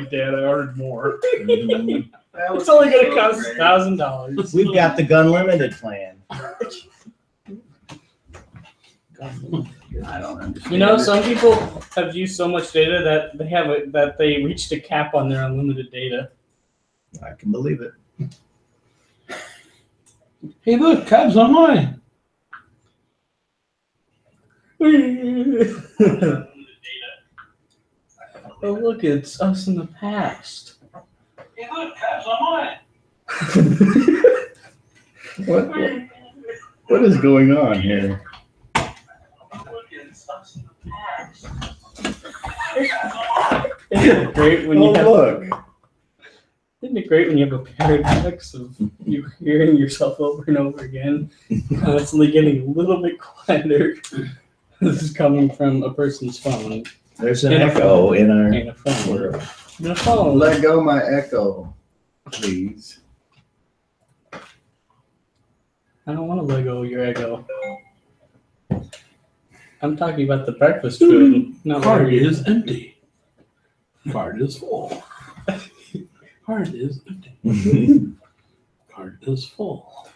Dad. I ordered more. It's only going to cost $1,000. We've got the gun limited plan. I don't understand. You know, some people have used so much data that they reached a cap on their unlimited data. I can believe it. Hey, look, Cab's online. Oh, look, it's us in the past. Hey, look, Cab's online. What is going on here? Isn't it great when Isn't it great when you have a paradox of you hearing yourself over and over again, constantly getting a little bit quieter? This is coming from a person's phone. There's an echo in our phone. world. In a phone. Let go my echo, please. I don't want to let go of your ego. I'm talking about the breakfast food. Cart is empty. Cart is full. Cart is empty. Cart is full.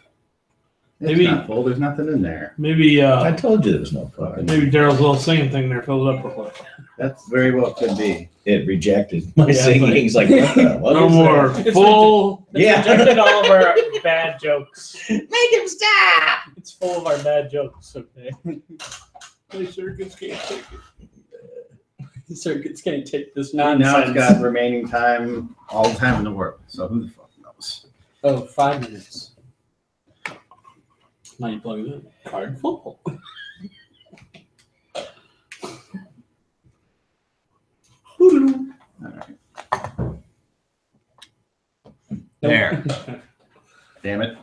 It's not full. There's nothing in there. Maybe I told you there's no card. Maybe Daryl's little singing thing there filled it up real quick. That's very well could be. It rejected my singing. He's like, what the? What no is more that? full. It's rejected all of our bad jokes. Make him stop! It's full of our bad jokes. Okay. The circuits can't take it. The circuit's can't take this Now nonsense. it's got remaining time, all the time in the world. So who the fuck knows? Oh, 5 minutes. Now you plug it in. Card full. All right. There. Damn it.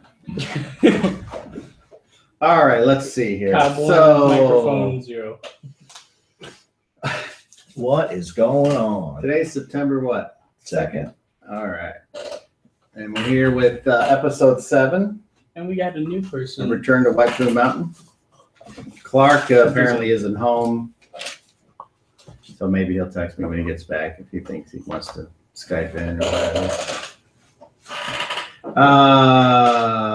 All right, let's see here. Cowboy microphone 0. What is going on? Today's September what? 2nd. All right. And we're here with episode 7. And we got a new person. Return to White Plume Mountain. Clark apparently isn't home. So maybe he'll text me when he gets back if he thinks he wants to Skype in or whatever.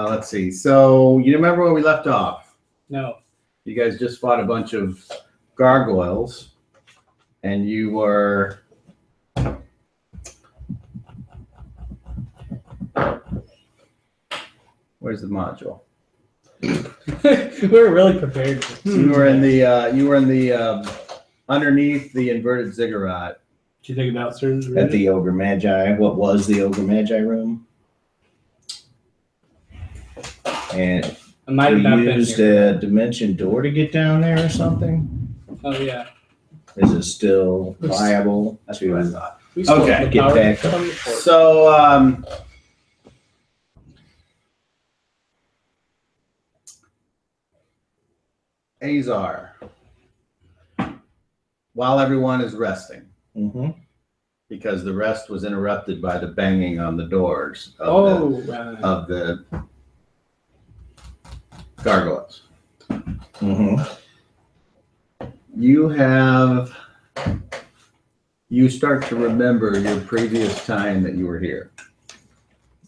Let's see. So you remember where we left off? No. You guys just fought a bunch of gargoyles. And you were where's the module? We were really prepared. You were in the underneath the inverted ziggurat. Did you take it downstairs? At the Ogre Magi. What was the Ogre Magi room? And It might have not we been used here. a dimension door to get down there or something. Oh yeah. Is it still viable? That's what I thought. We still Okay, have the get power back to up. come to port. So Azar, while everyone is resting, because the rest was interrupted by the banging on the doors of the gargoyles. You start to remember your previous time that you were here.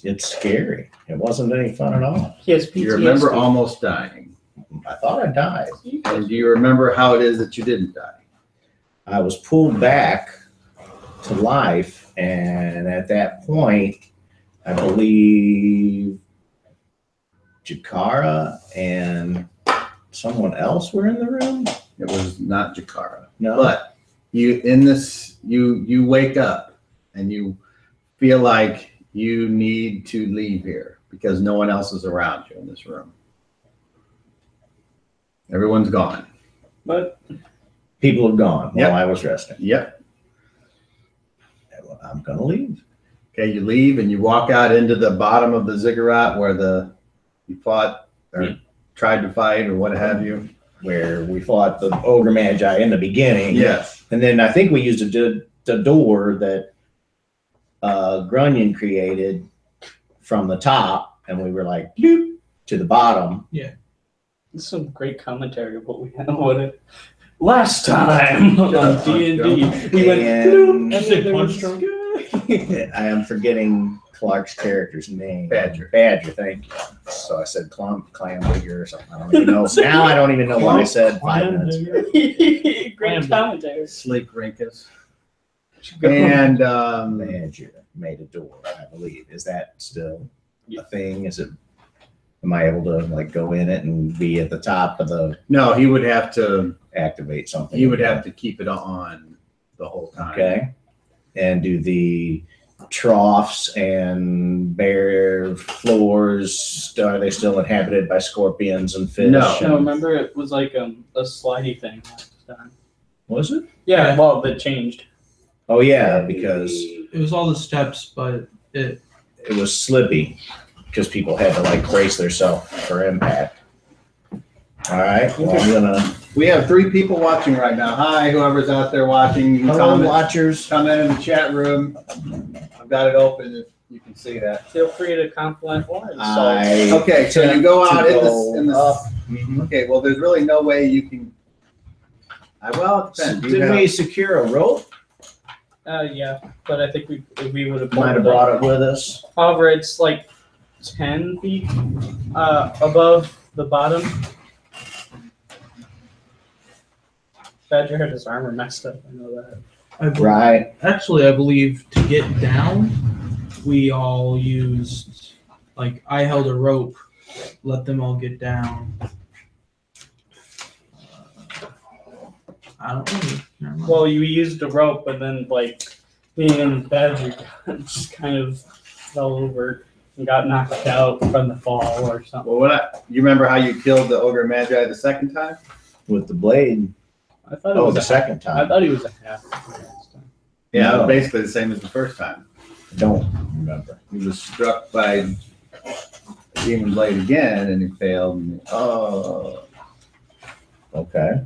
It's scary. It wasn't any fun at all. Yes, PTSD. You remember almost dying. I thought I died. And do you remember how it is that you didn't die? I was pulled back to life, and at that point, I believe Jakara and someone else were in the room. It was not Jakara. No, But you wake up and you feel like you need to leave here because no one else is around you in this room. Everyone's gone. But people have gone Yep. while I was resting. Yep. I'm gonna leave. Okay, you leave and you walk out into the bottom of the ziggurat where you fought or tried to fight or what have you. Where we fought the Ogre Magi in the beginning. Yes. And then I think we used the door that Grunion created from the top, and we were like, bloop, to the bottom. Yeah. This is some great commentary of what we had. Last time on D&D, we went And bloop, and then there was I am forgetting Clark's character's name. Badger. Badger, thank you. So I said clam digger or something. I don't even know. Now I don't even know what I said 5 minutes ago. Great commentary. Sleek Rinkus. And Badger made a door, I believe. Is that still a thing? Is it? Am I able to like go in it and be at the top of the no, he would have to. activate something? He would have to keep it on the whole time. Okay. And do the troughs and bare floors, are they still inhabited by scorpions and fish? No. No, remember it was like a slidey thing last time. Was it? Yeah, well, that changed. Oh yeah, because It was all the steps, but it it was slippy because people had to like brace themselves for impact. All right. Well, I'm gonna. We have 3 people watching right now. Hi, whoever's out there watching. You can Hello, comment, watchers. comment in the chat room. I've got it open if you can see that. Feel free to compliment or insult. I Okay, so you go out in go this. up. Mhm. Okay, well, there's really no way you can. Well, it depends. You Did have- we secure a rope? Yeah, but I think we would have Might have brought it with us. However, it's like 10 feet above the bottom. Badger had his armor messed up. I know that. Right. Actually, I believe to get down, we all used, like, I held a rope, let them all get down. I don't know. Never mind. Well, you used the rope, but then like me and Badger just kind of fell over and got knocked out from the fall or something. Well, you remember how you killed the ogre magi the second time? With the blade. I thought it Oh, was the second I time. thought he was a half. Yeah, No. basically the same as the first time. Don't remember. He was struck by demon blade again, and he failed. And, Oh. Okay.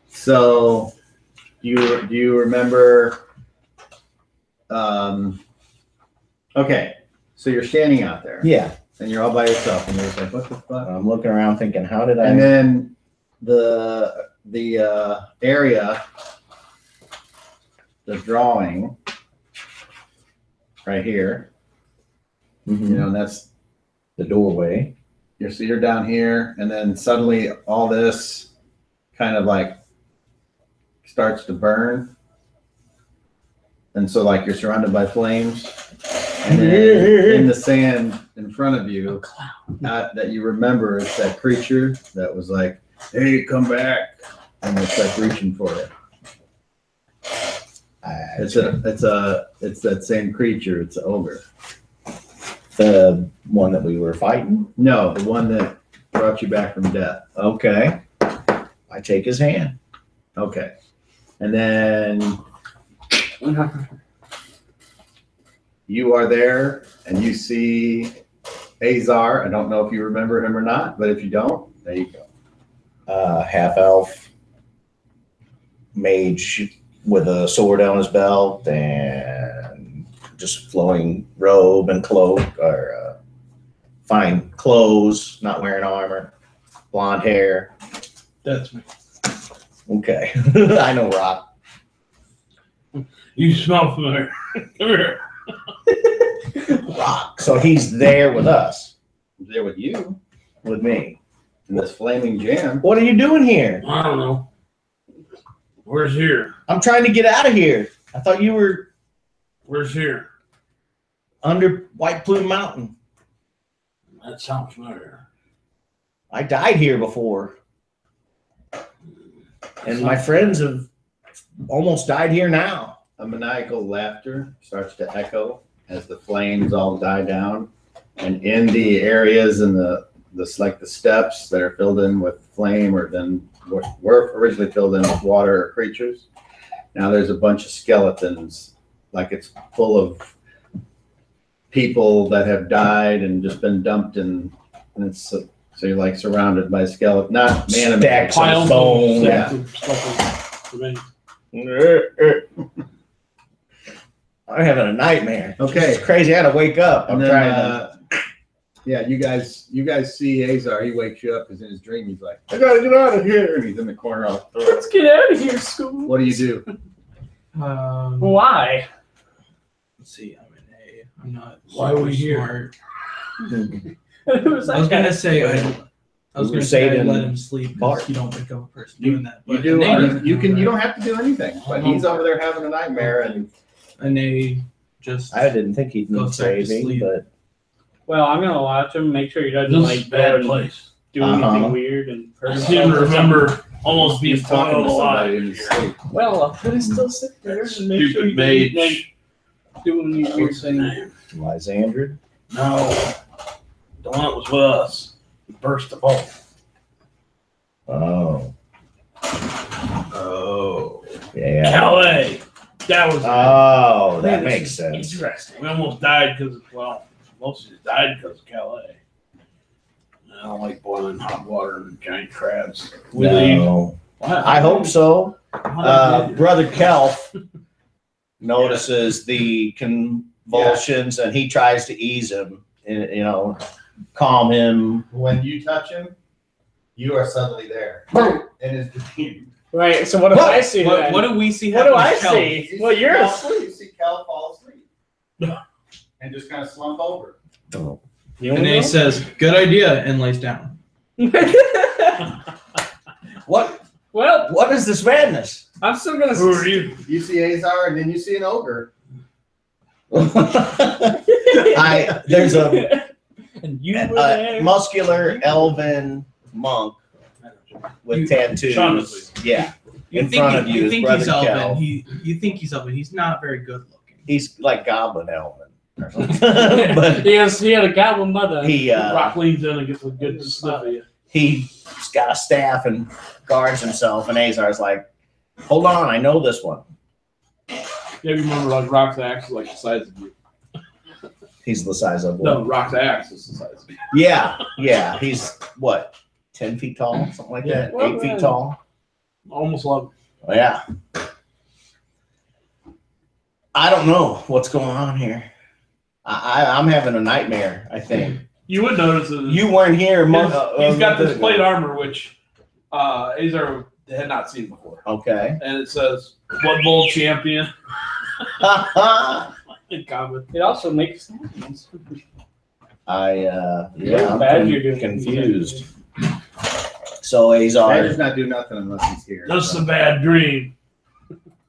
so, do you remember? Okay, so you're standing out there, Yeah. and you're all by yourself, and you're just like, "What the fuck?" I'm looking around thinking, how did I? And then the area, the drawing, right here. Mhm. You know, that's The doorway. you're down here, and then suddenly all this kind of like starts to burn, and so like you're surrounded by flames, and then in the sand in front of you, that you remember is that creature that was like, "Hey, come back," and it's like reaching for you. It's that same creature. It's an ogre. The one that we were fighting. No, the one that brought you back from death. Okay. I take his hand. Okay. And then you are there and you see Azar. I don't know if you remember him or not, but if you don't, there you go. Half elf mage with a sword on his belt and just flowing robe and cloak, or fine clothes, not wearing armor, blonde hair. That's me. Okay. I know Rock. You smell familiar. Come here. Rock. So he's there with us, He's there with you with me. in this flaming jam. What are you doing here? I don't know. Where's here? I'm trying to get out of here. I thought you were Where's here? under White Plume Mountain. That sounds familiar. I died here before. And my friends have almost died here now. A maniacal laughter starts to echo as the flames all die down. And in the areas and the steps that are filled in with flame, or then were originally filled in with water or creatures, now there's a bunch of skeletons, like it's full of people that have died and just been dumped in, and it's so you're like surrounded by skeleton, not man Stacks of Piles bone. stacks of stuff for me. I'm having a nightmare. Okay. It's crazy. I had to wake up. I'm And trying then, yeah, you guys see Azar. He wakes you up because in his dream he's like, "I gotta get out of here," and he's in the corner. Let's get out of here, school. What do you do? Why? Let's see, I'm an A. I'm not. Why are we super here? smart. It was I was gonna say I was We were gonna say I'd saving let him sleep because Bart. you don't wake up a person doing that. You But do. an A doesn't You can. do You that. don't have to do anything. But he's over there having a nightmare, and An A just. I didn't think he'd need Goes back to saving, sleep. but Well, I'm gonna watch him, make sure he doesn't This is like a bad go and place. do anything Uh-huh. weird and hurt I himself seem to or something. remember almost being he's talking to boiled somebody in alive. his sleep. Well, I'll put him still sit there and make sure he Stupid doesn't like mage. doing these weird What's his things. name? Lysandra. No. The one that was with us. He burst the boat. Oh, Oh. yeah. Calais. That was Oh, that Man, makes this is sense. Interesting. We almost died because, well, most of us died because of Calais. I don't like boiling hot water and giant crabs. We leave. No, I hope so. Brother. Brother Kelf notices the convulsions and he tries to ease him, you know, calm him. When you touch him, you are suddenly there. And it's defeated. Right. So what if I see that? What do we see What do happen I to Kel? see? Well, you're asleep. You see Cal fall asleep. And just kind of slump over. You And wanna then he go? says, "Good idea," and lays down. What? Well, What is this madness? I'm still gonna. Who are you? You see Azar, and then you see an ogre. There's a And you were there. muscular elven monk with tattoos. Sean is Yeah, You in think front of you is think Brother he's Elvin. Kel. You think he's Elvin. He's not very good looking. He's like Goblin Elven. or something. But he had a goblin mother. he Rock leans in and gets a good sniff of you. he's got a staff and guards himself, and Azar's like, "Hold on, I know this one." Yeah, you remember like Rock's axe is like the size of you. He's the size of No, one. Rock's axe is the size of you. Yeah. He's what, 10 feet tall, something like Yeah. that. Well, 8 feet then. tall. Almost love Oh, yeah. I don't know what's going on here. I'm having a nightmare, I think. You would notice that You weren't here. he's got this plate armor, which Azar had not seen before. Okay. And it says, Blood Bowl champion. In common. It also makes sense. I'm Bad you're doing. confused. So I does Azar, not do nothing unless he's here. This is a bad dream.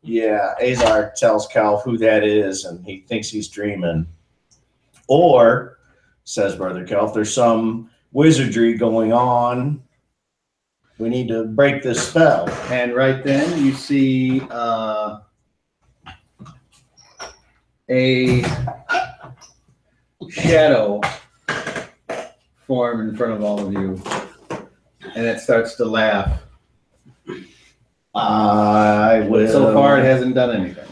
yeah, Azar tells Calf who that is, and he thinks he's dreaming. Or, says Brother Calf, there's some wizardry going on. We need to break this spell. And right then you see a shadow form in front of all of you. And it starts to laugh. I will. But so far it hasn't done anything.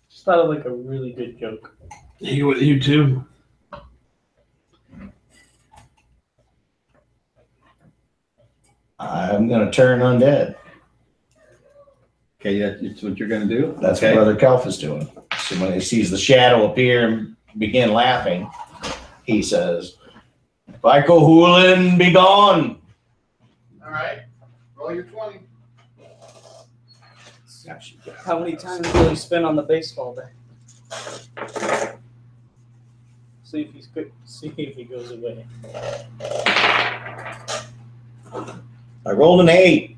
Just thought of like a really good joke. You too. I'm going to turn undead. Okay, that's what you're going to do? That's okay. what Brother Kelf is doing. So when he sees the shadow appear and begin laughing, he says, Michael Hoolin, be gone. All right. Roll your 20. How many times will he spend on the baseball bat? See if he's good. See if he goes away. I rolled an 8.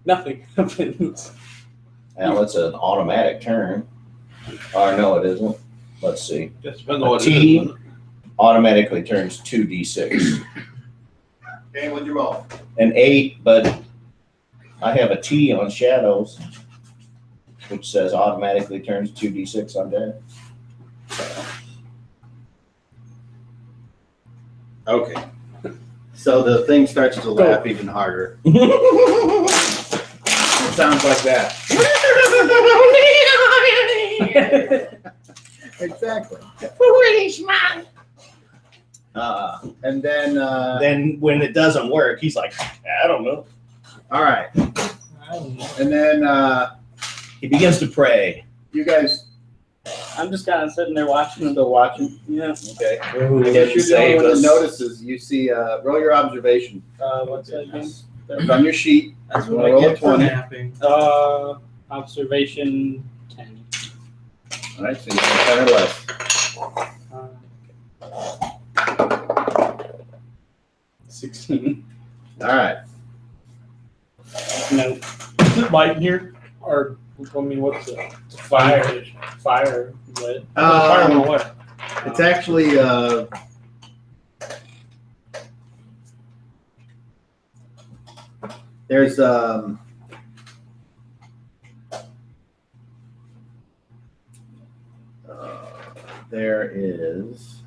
Nothing happens. Now it's an automatic turn. Or no, it isn't. Let's see. Just depends on what it T is. automatically turns 2d6. Okay, what'd you roll? An 8, but I have a T on shadows, which says automatically turns 2d6 undead. Okay. So the thing starts to laugh even harder. It sounds like that. Exactly. And Then when it doesn't work, he's like, I don't know. all right. I don't know. And then He begins to pray. you guys, I'm just kind of sitting there watching. Still watching. Yeah. okay. I I guess you're the only one that notices. You see, roll your observation. What's that again? It's on your sheet. That's what Roll I get for 20. napping. Observation 10. All right, so you got 10 or less. Uh, 16. All right. No. Is it light in here? Or, I mean, what's it? Fire. Fire lit. Fire went away. It's actually there's there is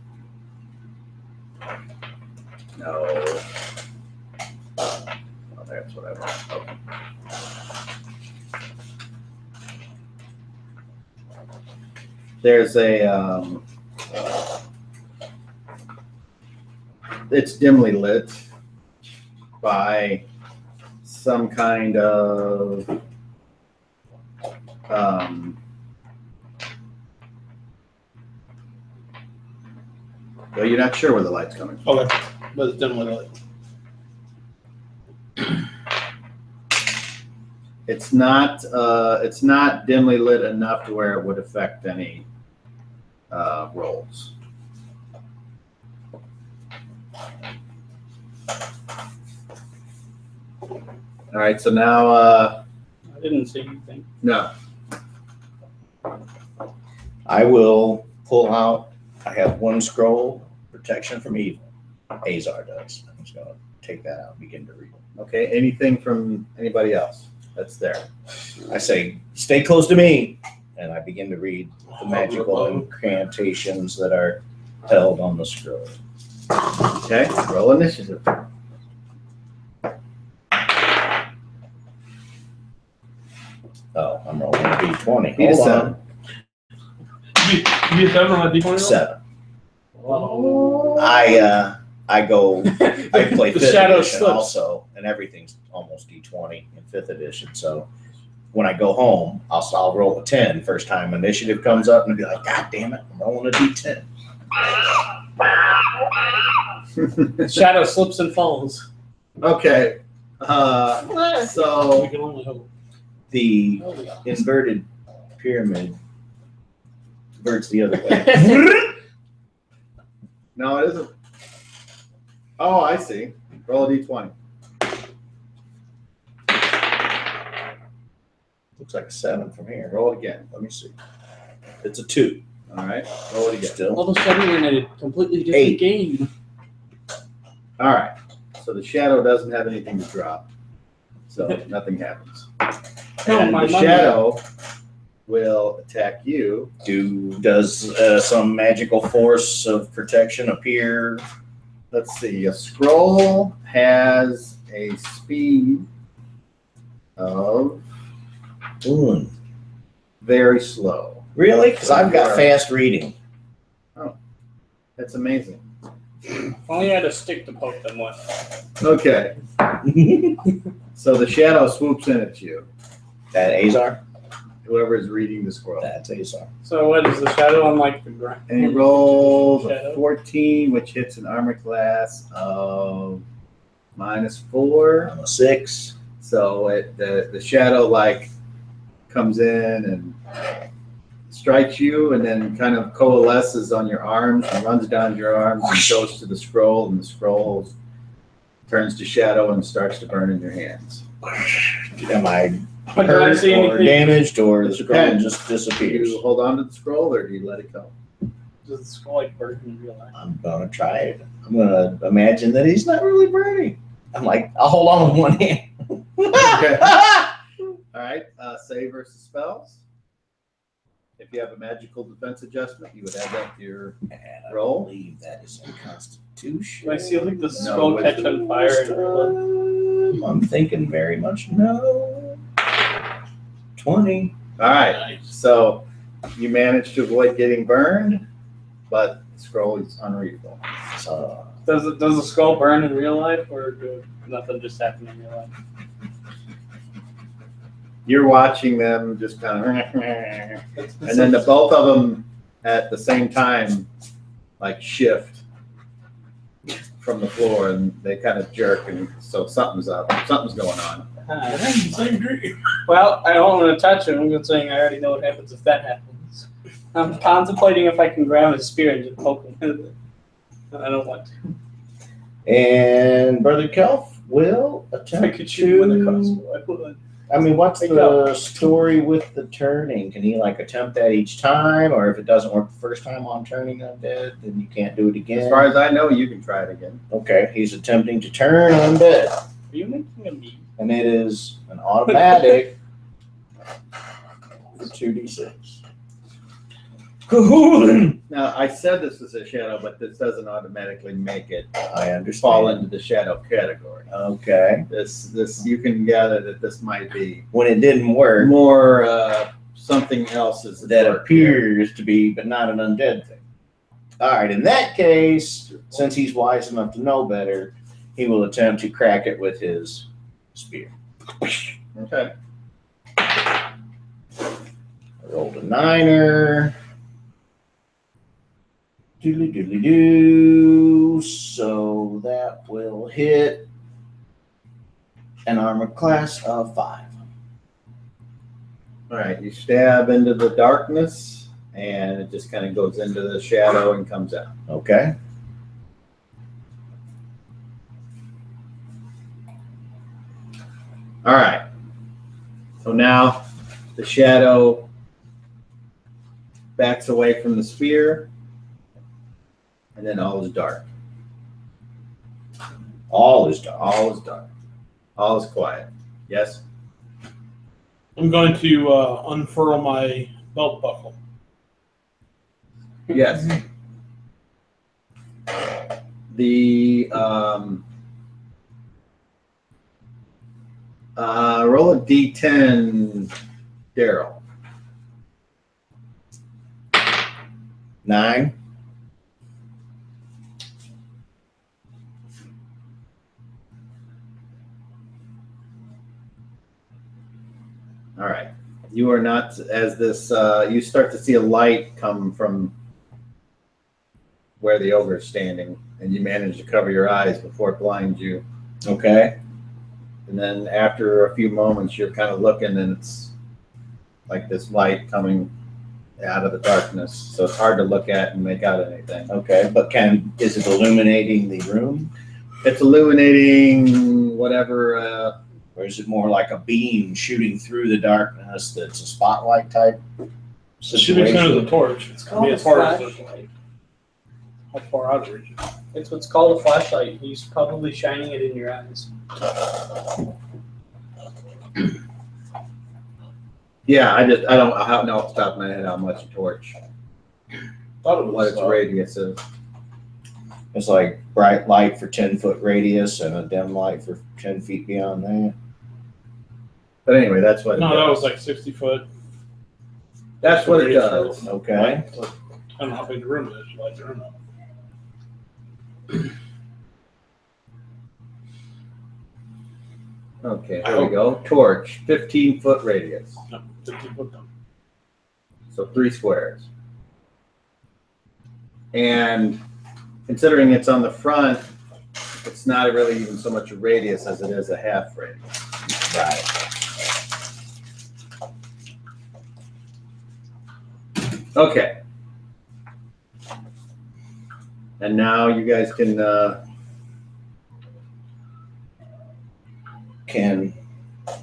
no. Oh, that's what I want. Okay. There's a it's dimly lit by some kind of well, you're not sure where the light's coming from. Okay. But it's dimly lit. It's not dimly lit enough to where it would affect any rolls. All right, so now I didn't see anything. no. I will pull out. I have one scroll, protection from evil. Azar does. I'm just gonna take that out and begin to read. Okay, anything from anybody else that's there? I say, stay close to me, and I begin to read the magical incantations that are held on the scroll. Okay, roll initiative. Oh, I'm rolling a d20. Beat a Hold 7. on. You get 7 on a D20 roll? 7. Oh. I go. I play The fifth shadow edition slips. also, and everything's almost d20 in fifth edition. So when I go home, I'll roll a 10 first time initiative comes up, and I'll be like, God damn it, I'm rolling a d10. Shadow slips and falls. Okay, We so can only hope. The inverted pyramid inverts the other way. no, it isn't. Oh, I see. Roll a d20. Looks like a 7 from here. Roll it again. Let me see. It's a 2. All right, roll it again. Still. All of a sudden, we're in a completely different 8. game. All right, so the shadow doesn't have anything to drop, so nothing happens. No, And my the money. shadow will attack you. Does some magical force of protection appear? Let's see. A scroll has a speed of very slow. Really? Because I've got fast reading. That's amazing. If only I had a stick to poke them with. Okay, so the shadow swoops in at you. That Azar? Whoever is reading the scroll. That's Azar. So what is the shadow on like the ground? And he rolls a Shadow? 14, which hits an armor class of -4. I'm a 6. So the shadow like comes in and strikes you, and then kind of coalesces on your arms and runs down your arms and goes to the scroll, and the scroll turns to shadow and starts to burn in your hands. Am I But do I hurt see or anything? damaged, or the It scroll depends. just Do disappears? you hold on to the scroll or do you let it go? Does the skull like burn in real life? I'm gonna try it. I'm gonna imagine that he's not really burning. I'm like, I'll hold on with one hand. Okay. All right, save versus spells. If you have a magical defense adjustment, you would add that to your And I roll. believe that is a Constitution. Do I see like the No, skull catch wisdom. on fire in real life? I'm thinking very much no. 20. All right, Nice. so you managed to avoid getting burned, but the scroll is unreadable. So Does the skull burn in real life, or do nothing just happen in real life? You're watching them just kind of, and then the both of them at the same time, like shift from the floor, and they kind of jerk, and so something's up. Something's going on. Same dream. Well, I don't want to touch him. I'm saying I already know what happens if that happens. I'm contemplating if I can grab his spear and just poke him with it. I don't want to. And Brother Kelf will If I attempt could shoot him with a to. crossbow, I would. I mean, what's Pick the story with the turning? Can he like attempt that each time, or if it doesn't work the first time on turning undead, then you can't do it again? As far as I know, you can try it again. Okay, he's attempting to turn undead, Are you making a me? and it is an automatic 2d6. Now, I said this was a shadow, but this doesn't automatically make it I understand. fall into the shadow category. Okay. This you can gather that this might be When it didn't work, more something else is that appears to be, but not an undead thing. All right, in that case, since he's wise enough to know better, he will attempt to crack it with his spear. Okay. I rolled a 9er. Doodly doodly doo. So that will hit an armor class of 5. All right. You stab into the darkness, and it just kind of goes into the shadow and comes out. Okay. All right. So now the shadow backs away from the spear, and then all is dark. All is dark. All is dark. All is quiet. Yes? I'm going to unfurl my belt buckle. Yes. The roll a d10, Daryl. 9. All right. You are not, as this, you start to see a light come from where the ogre is standing, and you manage to cover your eyes before it blinds you. Okay. And then after a few moments, you're kind of looking, and it's like this light coming out of the darkness. So it's hard to look at and make out anything. Okay, but is it illuminating the room? It's illuminating whatever. Or is it more like a beam shooting through the darkness that's a spotlight type It should be kind of the torch. It's I called mean, a as far as flashlight. how far out it reaches. It's what's called a flashlight. He's probably shining it in your eyes. Yeah, I don't know off the top of my head how much a torch, Thought it what was its radius is. It's like bright light for 10-foot radius and a dim light for 10 feet beyond that. But anyway, that's what it no, does. that was like 60 foot. That's what it does. Okay. So, I don't know how big the room is. You light the room up. Okay, here we go. Torch, 15-foot radius. No, 50 foot down. So 3 squares. And considering it's on the front, it's not really even so much a radius as it is a half radius. Right. Okay. And now you guys can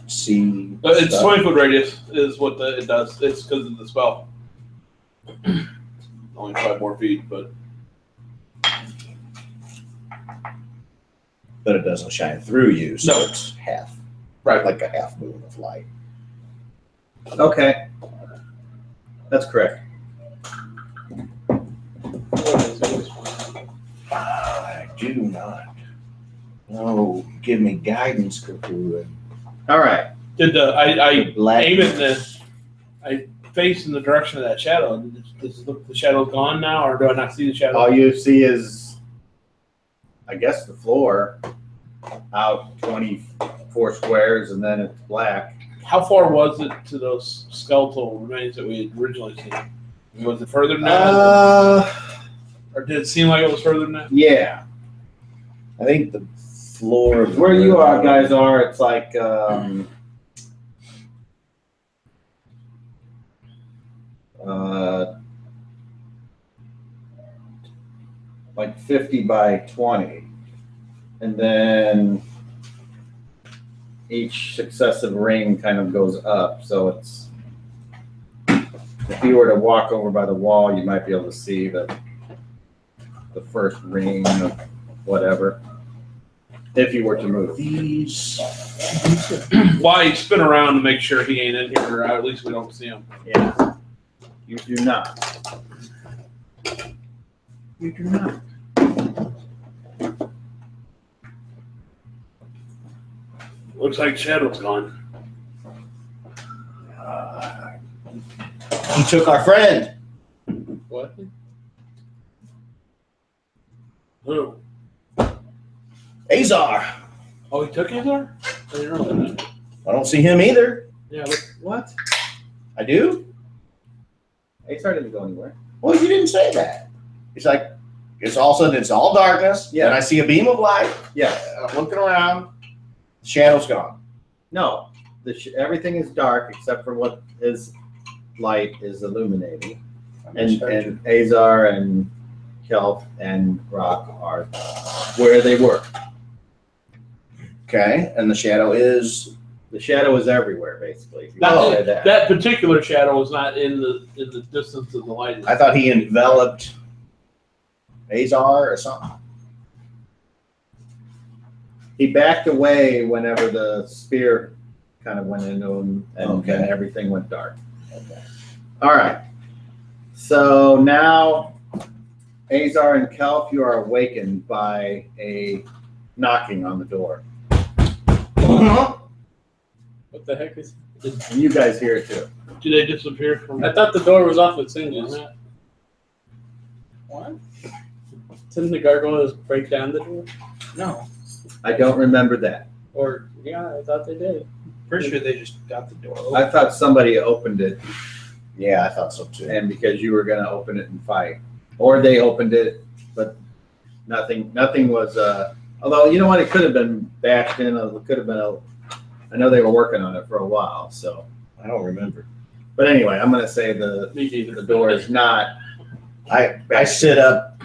see. It's stuff. 20 foot radius is what it does. It's because of the spell. Only 5 more feet, but But it doesn't shine through you, so No. it's half. Right. Like a half moon of light. okay. That's correct. I do not. No, give me guidance, Cuckoo. All right. did I Black. aim it I face in the direction of that shadow? Does the shadow gone now, or do I not see the shadow? All you see is, I guess, the floor out 24 squares, and then it's black. How far was it to those skeletal remains that we had originally seen? Was it further than that? Or did it seem like it was further than that? Yeah. I think the floor of the Where you room- guys are, it's like like 50 by 20, and then each successive ring kind of goes up. So it's, if you were to walk over by the wall, you might be able to see the first ring of whatever. If you were to move. These. Why spin around to make sure he ain't in here, or at least we don't see him. Yeah. You do not. You do not. Looks like Shadow's gone. He took our friend. What? Who? Azar. Oh, he took Azar? I didn't know that. I don't see him either. Yeah, look. What? I do? Azar didn't go anywhere. Well, you didn't say that. It's like, it's all of a sudden, it's all darkness. Yeah. And I see a beam of light. Yeah. And I'm looking around. The shadow's gone. No. Everything is dark except for what his light is illuminating. And Azar and Kelp and Rock are where they were. Okay. And the shadow is. The shadow is everywhere, basically. If you That, want to say that. that particular shadow was not in the distance of the light. I thought he enveloped Azar or something. He backed away whenever the spear kind of went into him, and Okay. then everything went dark. Okay. All right. So now, Azar and Kelp, you are awakened by a knocking on the door. What the heck is? And you guys hear it too. Did they disappear from? I thought the door was off its hinges. What? Didn't the gargoyles break down the door? No. I don't remember that. Or yeah, I thought they did. Pretty sure they just got the door open. I thought somebody opened it, Yeah, I thought so too. and because you were going to open it and fight, or they opened it, but nothing was. Although you know what, it could have been bashed in. It could have been I know they were working on it for a while, so. I don't remember. But anyway, I'm going to say the door is not. I sit up.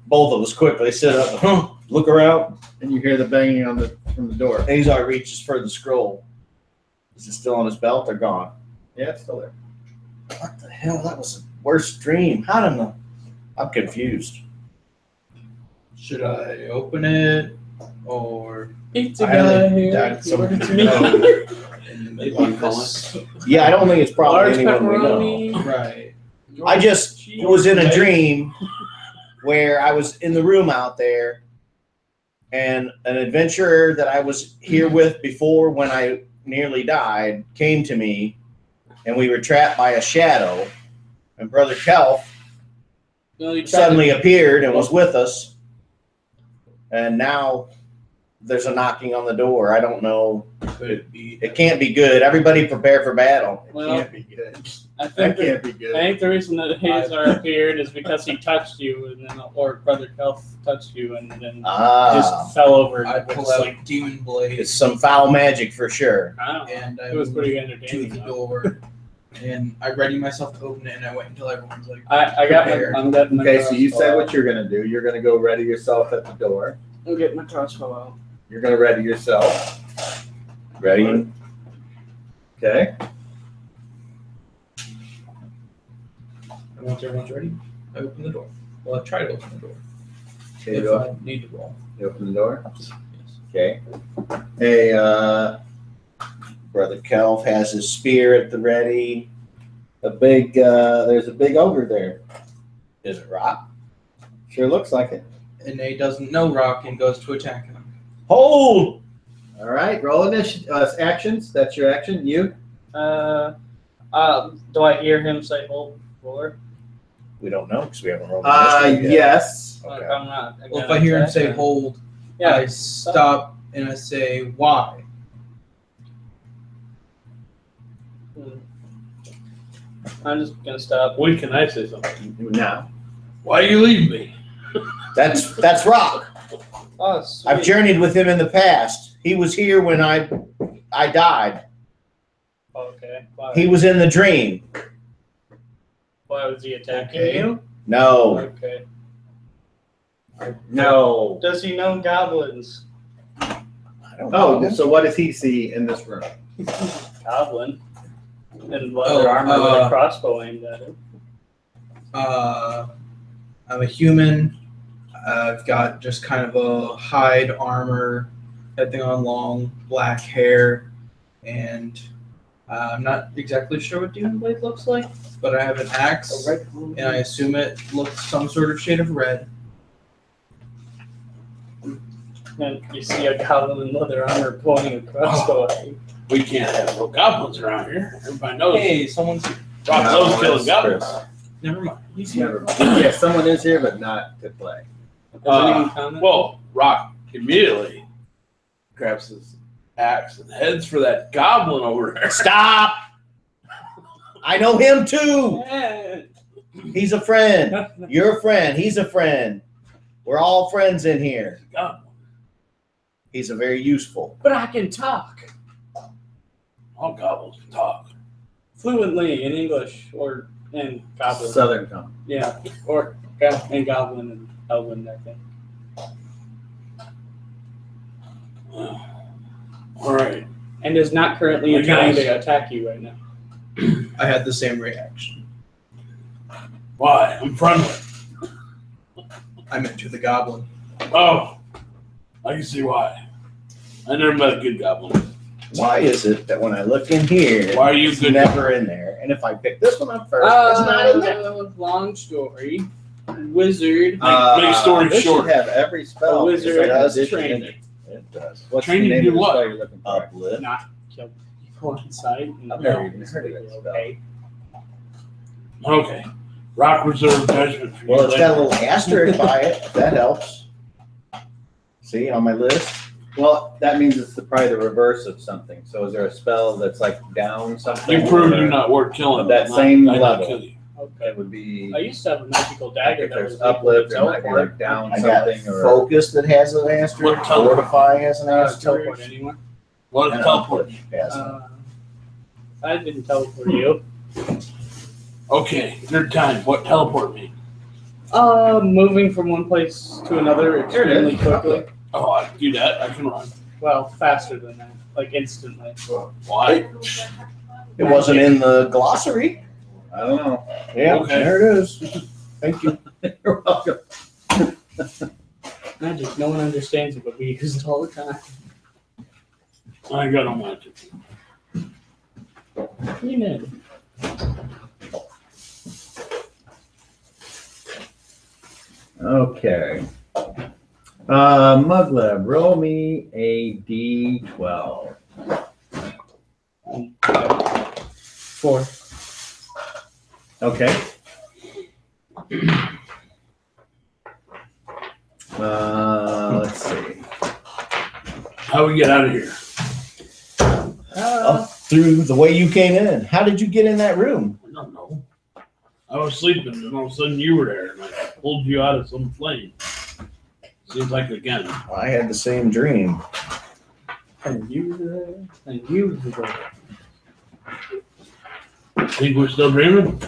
Both of us quickly sit up. Look around. And you hear the banging from the door. Azar reaches for the scroll. Is it still on his belt or gone? Yeah, it's still there. What the hell? That was the worst dream. How did I'm confused. Should I open it or Pizza I guy only here. died someone Ordered to we me. know in the They middle of keep calling. this? Yeah, I don't think it's probably Large anyone we know. pepperoni. Right. I just was in a dream where I was in the room out there, and an adventurer that I was here with before when I nearly died came to me, and we were trapped by a shadow, and Brother Kelp No, you tried suddenly appeared and was with us, and now there's a knocking on the door. I don't know. Could it be? It can't be good. Everybody prepare for battle. Well, Can't be good. I That think can't be good. I think the reason that Azar appeared is because he touched you, and then or Brother Kelp touched you, and then just fell over. I and pull was out like, Demon Blade it's some foul magic for sure. I don't know. and I It was pretty moved entertaining. to the though. door, and I ready myself to open it, and I wait until everyone's like, I got my. prepared. I'm getting my Okay, so you crossbow said out. what you're going to do. You're going to go ready yourself at the door. I'm getting my crossbow out. You're going to ready yourself. Ready? Okay. And once everyone's ready, I open the door. Well, I try to open the door. Okay, If you, I need to roll. you open the door. Yes. Okay. Hey, Brother Kelp has his spear at the ready. there's a big ogre there. Is it rock? Sure looks like it. And A doesn't know Rock and goes to attack him. Hold! All right, roll initiative. Actions. That's your action. You. Do I hear him say hold floor? We don't know because we haven't rolled initiative yet. Yes. Okay. I'm not. Well, if I hear him say hold, yeah, I stop and I say, why? I'm just gonna stop. When can I say something? Now. Why you leave me? That's rock. Oh, sweet. I've journeyed with him in the past. He was here when I died. Okay. Why? He was in the dream. Why was he attacking Okay. you? No. Okay. No. Does he know goblins? I don't Oh, know. so what does he see in this room? Goblin. And leather armor with a crossbow aimed at him. I'm a human. I've got just kind of a hide armor, that thing on, long black hair, and I'm not exactly sure what Demon Blade looks like, but I have an axe, and I assume it looks some sort of shade of red. And you see a goblin in leather armor pointing a crossbow at you. We can't have no goblins around here. Everybody knows. Hey, someone's here. Rock No, loves killing it's goblins. Chris. Never mind. He's here. Never. Yeah, someone is here, but not to play. Does anyone comment? Well, Rock immediately grabs his axe and heads for that goblin over there. Stop! I know him too. Yeah. He's a friend. You're a friend. He's a friend. We're all friends in here. Goblin. He's a very useful. But I can talk All goblins can talk. fluently in English or in goblin. Southern tongue. Yeah, or in goblin and elven, I think. All right. And is not currently Hey, trying guys. to attack you right now. I had the same reaction. Why? I'm friendly. I meant to the goblin. Oh, I can see why. I never met a good goblin. Why is it that when I look in here, Why are you it's good? never in there? And if I pick this one up first, it's not in there. Long story. Wizard. Make story this short. should have every spell. A wizard Second does edition in training. it. It does. What's Training the to name of do the what? spell you're looking for? Uplift. Not kill people inside. And I've never even heard of that spell. okay. Okay. Rock reserve judgment for you. Well, it's got a later. little asterisk by it. If that helps. See on my list. Well, that means it's probably the reverse of something. So is there a spell that's like down something? You proved or you're not worth killing. Of that I'm not- same I didn't level. kill you. Okay. It would be I used to have a magical dagger if that there's was uplift, able there to might be teleport. like down I got something or focus that has an asterisk. What color? Fortify has an asterisk. Teleport anywhere. What and is teleport? uplift has one. I didn't teleport you. Okay, nerd time. What teleport mean? Moving from one place to another extremely quickly. Oh, I can do that. I can run. Well, faster than that, like instantly. Why? It wasn't in the glossary. I don't know. Yeah, Okay. there it is. Thank you. You're welcome. Magic, no one understands it, but we use it all the time. I got on magic. You know. Okay. Mugleb, roll me a D12. 4. Okay. Let's see. How we get out of here? Up through the way you came in. How did you get in that room? I don't know. I was sleeping, and all of a sudden you were there, and I pulled you out of some flame. Seems like again. I had the same dream. And you were there. And you were there. Think we're still dreaming?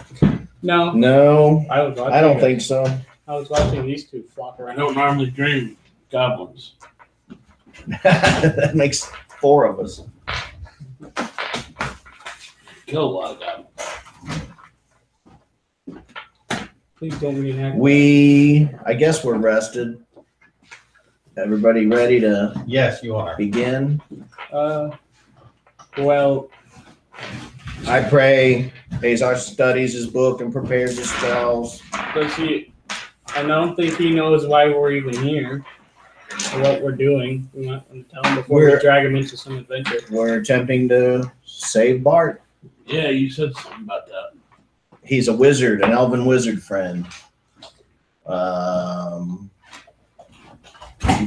No, No, I was watching. I don't think so. I was watching these two flop I around. don't normally dream goblins. That makes 4 of us. Kill a lot of goblins. Please don't reenact. I guess we're rested. Everybody ready to Yes, you are. begin? Well, I pray Azar studies his book and prepares his spells. does he? I don't think he knows why we're even here or what we're doing. We might want to tell him before we We're- drag him into some adventure. We're attempting to save Bart. Yeah, you said something about that. He's a wizard, an elven wizard friend.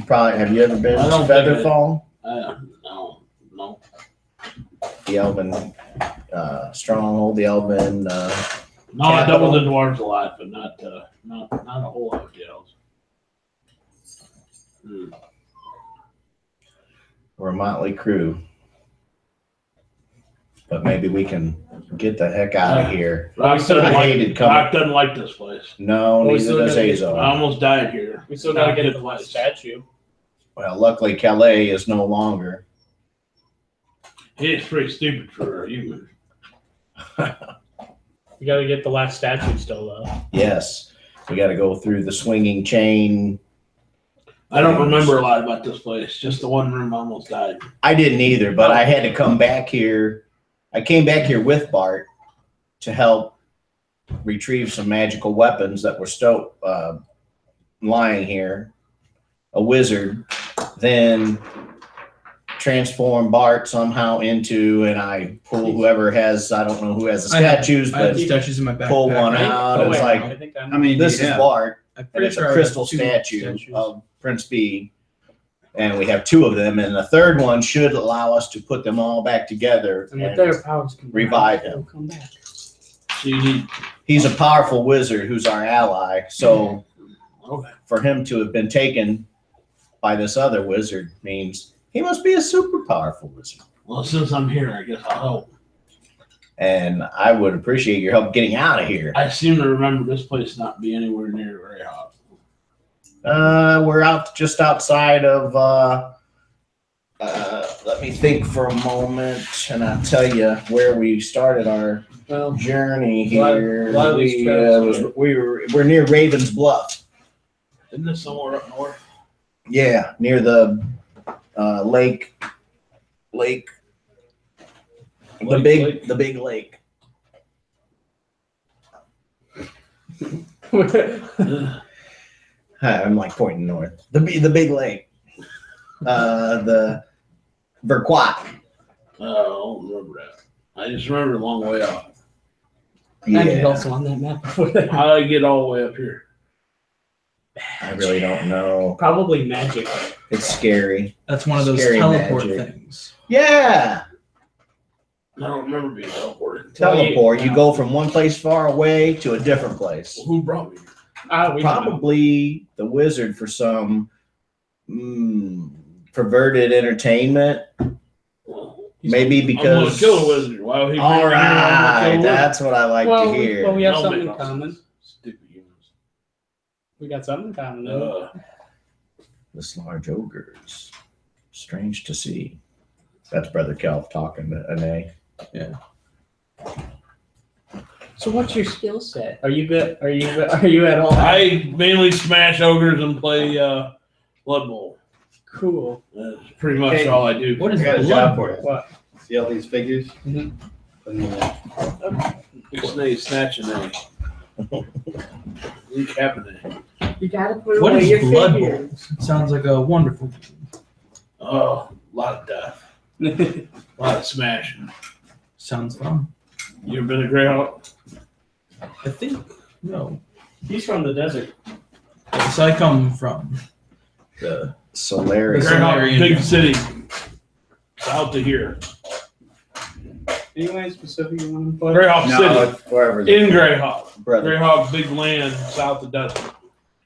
Have you ever been I to don't think I- Featherfall? No. The elven stronghold, the elven. No, I Capital. doubled the dwarves a lot, but not a whole lot with the elves. We're a motley crew. But maybe we can get the heck out of here. Rock doesn't I like, hated coming. Rock doesn't like this place. No, Well, we neither still does gotta get- Azar. I almost died here. We still Not gotta a get good the last place. statue. Well, luckily Calais is no longer. It's pretty stupid for a human. You gotta get the last statue still though. Yes. We got to go through the swinging chain. I don't remember a lot about this place. Just the one room I almost died. I didn't either, but I had to come back here. I came back here with Bart to help retrieve some magical weapons that were lying here. A wizard then transformed Bart somehow into, and I pull whoever has, I don't know who has the I have- statues, I have but the statues in my backpack. pull one right? out. Oh, It's wait, like, I think I mean, this is Bart, I'm and pretty it's sure a I have crystal two statue statues. of Prince B. And we have two of them, and the third one should allow us to put them all back together. And with And their powers combined, revive him. they'll come back. So you need. he's a powerful wizard who's our ally. So Okay. for him to have been taken by this other wizard means he must be a super powerful wizard. Well, since I'm here, I guess I'll help. And I would appreciate your help getting out of here. I seem to remember this place not be anywhere near very hot. We're out just outside of. Let me think for a moment, and I'll tell you where we started our Well, journey A lot- here. a lot of these trails We're near Raven's Bluff. Isn't this somewhere up north? Yeah, near the lake. Lake. The big lake. Ugh. I'm like pointing north. The big lake. The Verquat. I don't remember that. I just remember a long way off. and it's Yeah, also on that map before that. How did I get all the way up here? I really don't know. Probably magic. It's scary. That's one of those Scary teleport magic. things. Yeah, I don't remember being teleported. teleport. You go from one place far away to a different place. Well, who brought me here? We don't know. Probably the wizard for some perverted entertainment. Well, Maybe I'm gonna because. kill a wizard. Why would he bring All me here? I'm gonna right, kill a wizard. that's what I like well, to hear. well, we have Don't something make in no common. sense. Stupid humans. We got something in common. though. This large ogres. Strange to see. That's Brother Kelf talking to Ane. So what's your skill set? Are you good? Are you at all? I mainly smash ogres and play Blood Bowl. Cool. That's pretty much Okay. all I do. What is I got a blood job bowl? for you. What? See all these figures? Mhm. Put them in there. Snake snatching a. Leak happening. You gotta put What away is your blood figures. bowl? Sounds like a wonderful game. Oh, a lot of death. A lot of smashing. Sounds fun. You ever been to Greyhawk? I think no. He's from the desert. So I come from the Solaris. Greyhawk. Greyhawk, big city. South of here. Anyone specific you want to play? Greyhawk No, City. it's wherever. In Greyhawk. Brother, Greyhawk, big land, south of desert.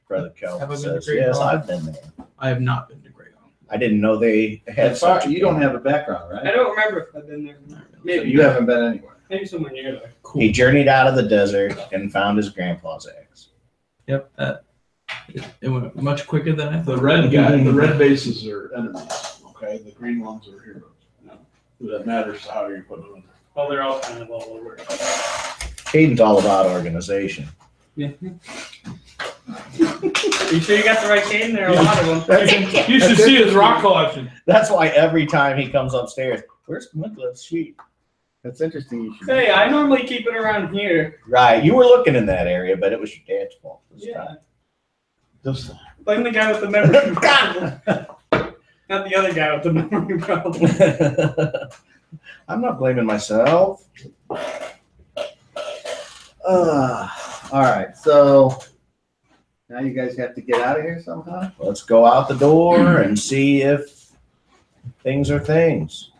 Brother Kelf Have I been to says, Great yes, Hall? I've been there. I have not been to Greyhawk. I didn't know they had As far, such a you don't thing. have a background, I right? don't remember if I've been there. So Maybe. you haven't been anywhere. Maybe somewhere near there. Cool. He journeyed out of the desert and found his grandpa's eggs. Yep, that it went much quicker than I The thought. red guy, the red bases are enemies. Okay, the green ones are heroes. That matters how you're putting them. Well, they're all kind of all over. Caden's all about organization. Yeah. You sure you got the right cane? There are a lot of them. You should see his rock collection. That's why every time he comes upstairs, where's Winklow's sheet? That's interesting. You should. Hey, I normally keep it around here. Right, you were looking in that area, but it was your dad's fault this Yeah. Just Blame the guy with the memory problem. Not the other guy with the memory problem. time. I'm not blaming myself. All right, so now you guys have to get out of here somehow. Let's go out the door and see if things are things.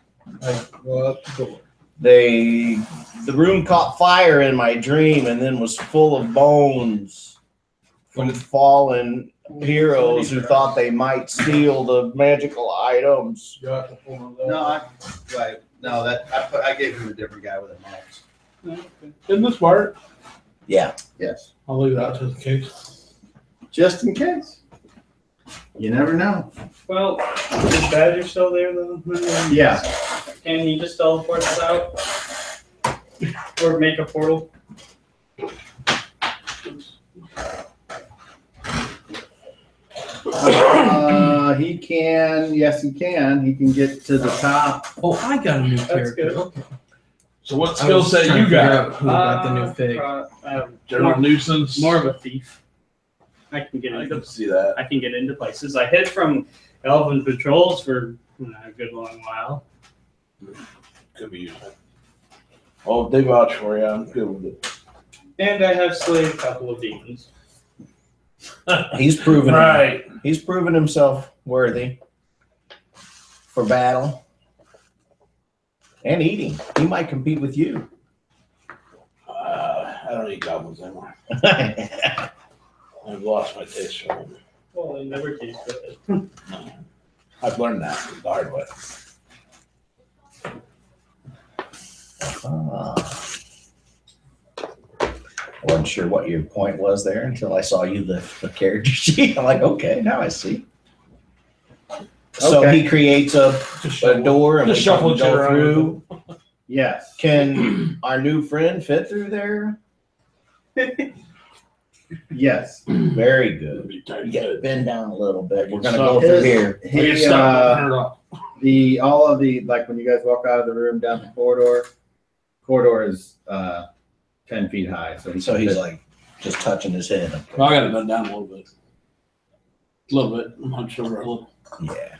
I go out the door. The room caught fire in my dream and then was full of bones from fallen heroes who thought they might steal the magical items. You have to pull one of those. No, I gave him a different guy with an axe. Isn't this Bart? Yeah. Yes. I'll leave that just in case. Just in case. You never know. Well, is Badger still there though? Yeah. Can he just teleport us out? Or make a portal? He can. Yes, he can. He can get to the top. Oh, I got a new character. good. Okay. So what I skill was set trying you to figure got? out who got the new fig. General nuisance. More of a thief. I can get I into can see that. I can get into places. I hid from elven patrols for a good long while. Could be useful. Oh, they vouch for you. I'm good with it. And I have slayed a couple of demons. He's proven Right. He's proven himself worthy for battle and eating. He might compete with you. I don't eat goblins anymore. I've lost my taste for them. Well, they never taste good. I've learned that the hard way. I wasn't sure what your point was there until I saw you the character sheet. I'm like, okay, now I see. So Okay. he creates a door and we Just shuffle go it around. through. Yes. Can our new friend fit through there? Yes. Very good. Be tight. Get bend down a little bit. We're gonna So go through his- here. We can He, stop and turn it off. all of the, like when you guys walk out of the room down the corridor is 10 feet high. So So he's like just touching his head. Well, I got to bend down a little bit. A little bit. I'm hunched over a little. Yeah.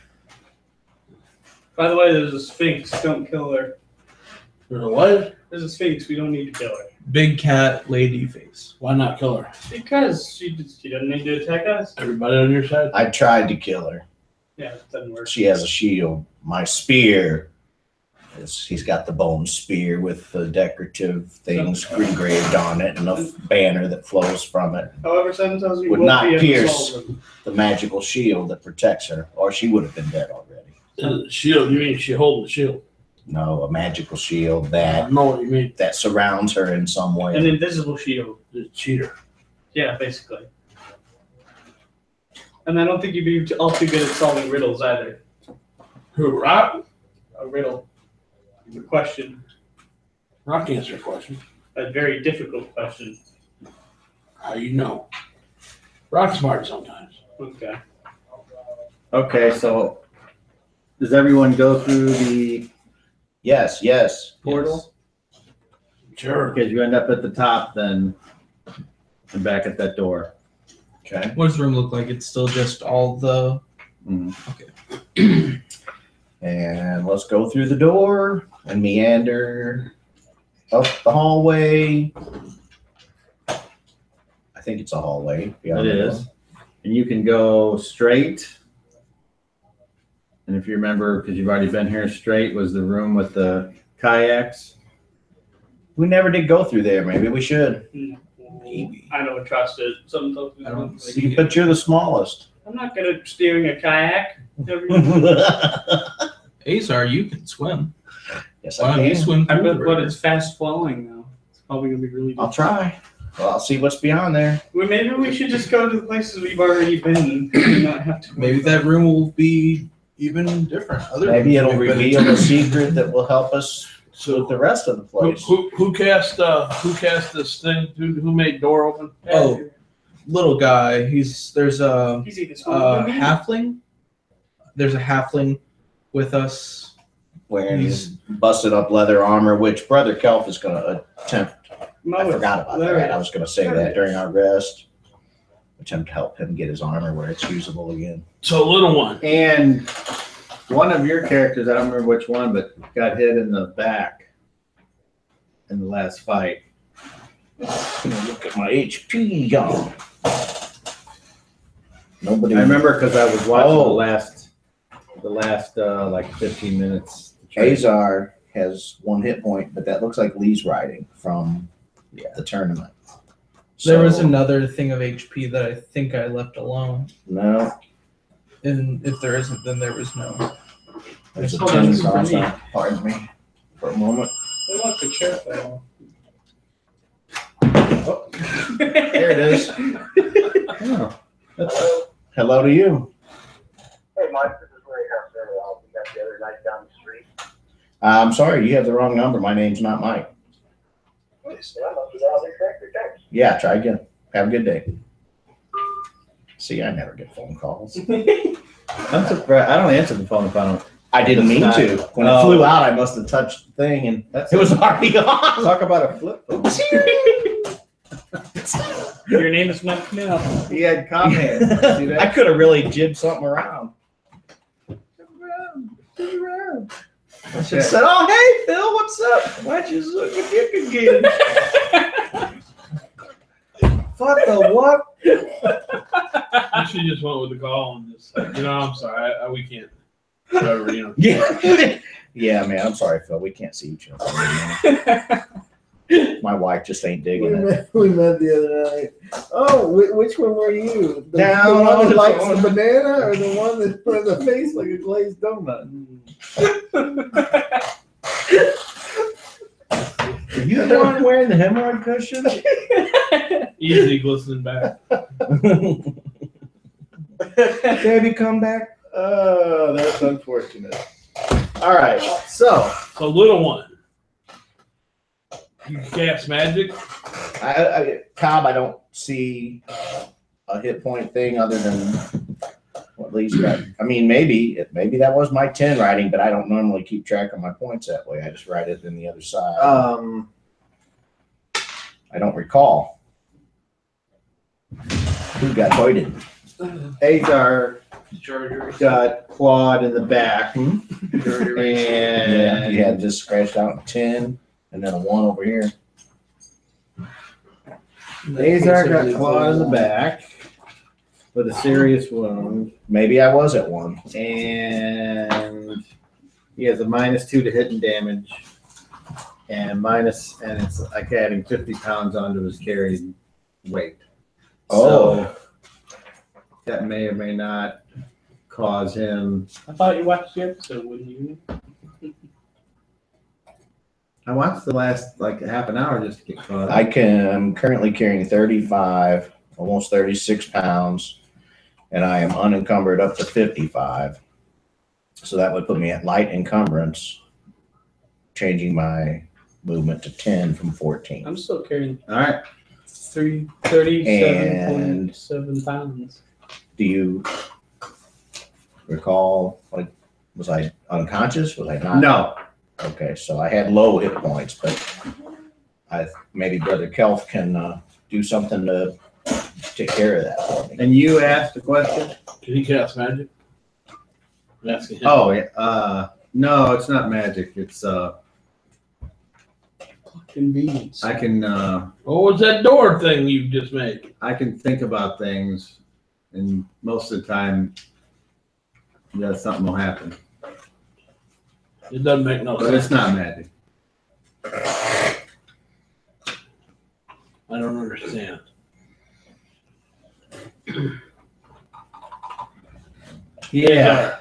By the way, there's a sphinx. Don't kill her. There's a what? There's a sphinx. We don't need to kill her. Big cat lady face. Why not kill her? Because she doesn't need to attack us. Everybody on your side? I tried to kill her. Yeah, it doesn't work. She has a shield. My spear he's got the bone spear with the decorative things engraved on it and a banner that flows from it. However, Seven tells me Would we'll not be able to pierce. solve them. The magical shield that protects her, or she would have been dead already. Shield. You mean she holding the shield? No, a magical shield I that know what you mean. surrounds her in some An way. invisible shield. The cheater. Yeah, basically. And I don't think you'd be all too good at solving riddles either. Who? Rock? A riddle. A question. Rock answer a question. A very difficult question. How you know? Rock's smart sometimes. Okay. Okay, so does everyone go through the Yes. portal? Sure. Because you end up at the top then and back at that door. Okay. What does the room look like? It's still just all the. Mhm. And let's go through the door and meander up the hallway. I think it's a hallway. It is. And you can go straight. And if you remember, because you've already been here, straight was the room with the kayaks. We never did go through there. Maybe we should. Maybe. I don't trust it. Something tells me I don't like, see- But you're the smallest. I'm not good at steering a kayak. Azar, you can swim. Yes, Why I don't you can. swim I through bet, the but river? it's fast flowing though. It's probably gonna be really. I'll try. Well, I'll see what's beyond there. Well, maybe we should just go to the places we've already been and not have to. Maybe that room will be even different. Maybe it'll rooms we've been reveal into. a secret that will help us So with the rest of the place. who cast this thing? Who made door open? Oh, little guy. There's a He's either smaller than me. halfling. There's a halfling with us. Wearing his busted up leather armor, which Brother Kelf is going to attempt. I forgot about that. I was going to say that during our rest. Attempt to help him get his armor where it's usable again. So little one. And one of your characters, I don't remember which one, but got hit in the back in the last fight. Look at my HP, y'all. Nobody. I remember because I was watching Oh. the last like 15 minutes. Azar has 1 hit point, but that looks like Lee's riding from the tournament. There was So, another thing of HP that I think I left alone. No, And if there isn't, then there was no. there's a Oh, 10 that's gone for me. down. Pardon me for a moment. I want the chair fell. There it is. Oh, that's Hello to you. Hey, Mike, this is Ray House. We got the other night down the street. I'm sorry, you have the wrong number. My name's not Mike. Well, I must have dialed incorrectly. Thanks. Yeah, try again. Have a good day. See, I never get phone calls. I'm surprised. I don't answer the phone if I don't. I didn't mean to. When it Oh. flew out, I must have touched the thing and That's it was already on. Talk about a flip phone. Your name is Mike now. He had comments. See that? I could have really jibbed something around. I should have said, "Oh, hey, Phil, what's up? Why'd you suck a dick again?" Fuck the what? You should just went with the call and just, I'm sorry, we can't. Whatever, Yeah, yeah, man. I'm sorry, Phil. We can't see each other. My wife just ain't digging it. We met the other night. Oh, which one were you? The, Down the one on that the likes phone. the banana, or the one that has a face like a glazed donut? Are you the one wearing the hemorrhoid cushion? Easy glistening back. Baby, come back. Oh, that's unfortunate. All right, so So little one. You cast magic. Cobb, I don't see a hit point thing other than what Lee's got. I mean, maybe that was my 10 writing, but I don't normally keep track of my points that way. I just write it in the other side. I don't recall. Who got voided? Azar Charger. got clawed in the back, Yeah, and you had this scratched out 10 and then a 1 over here. Azar got clawed in the back with a serious wound, Maybe I was at 1. and he has a -2 to hit and damage, and it's like adding 50 pounds onto his carried weight. Oh. So that may or may not cause him. I thought you watched the episode, wouldn't you? I watched the last like half an hour just to get caught up. I'm currently carrying 35, almost 36 pounds, and I am unencumbered up to 55. So that would put me at light encumbrance, changing my movement to 10 from 14. I'm still carrying All right. 37.7 pounds. Do you recall, like, was I unconscious? Was I not? No. Okay, so I had low hit points, but maybe Brother Kelf can do something to take care of that for me. And you asked the question? Can he cast magic? I'm asking him. Oh, yeah. No, it's not magic. It's Convenience. I can What was that door thing you just made? think about things, and most of the time, something will happen. It doesn't make no But sense. it's not magic. I don't understand. Yeah.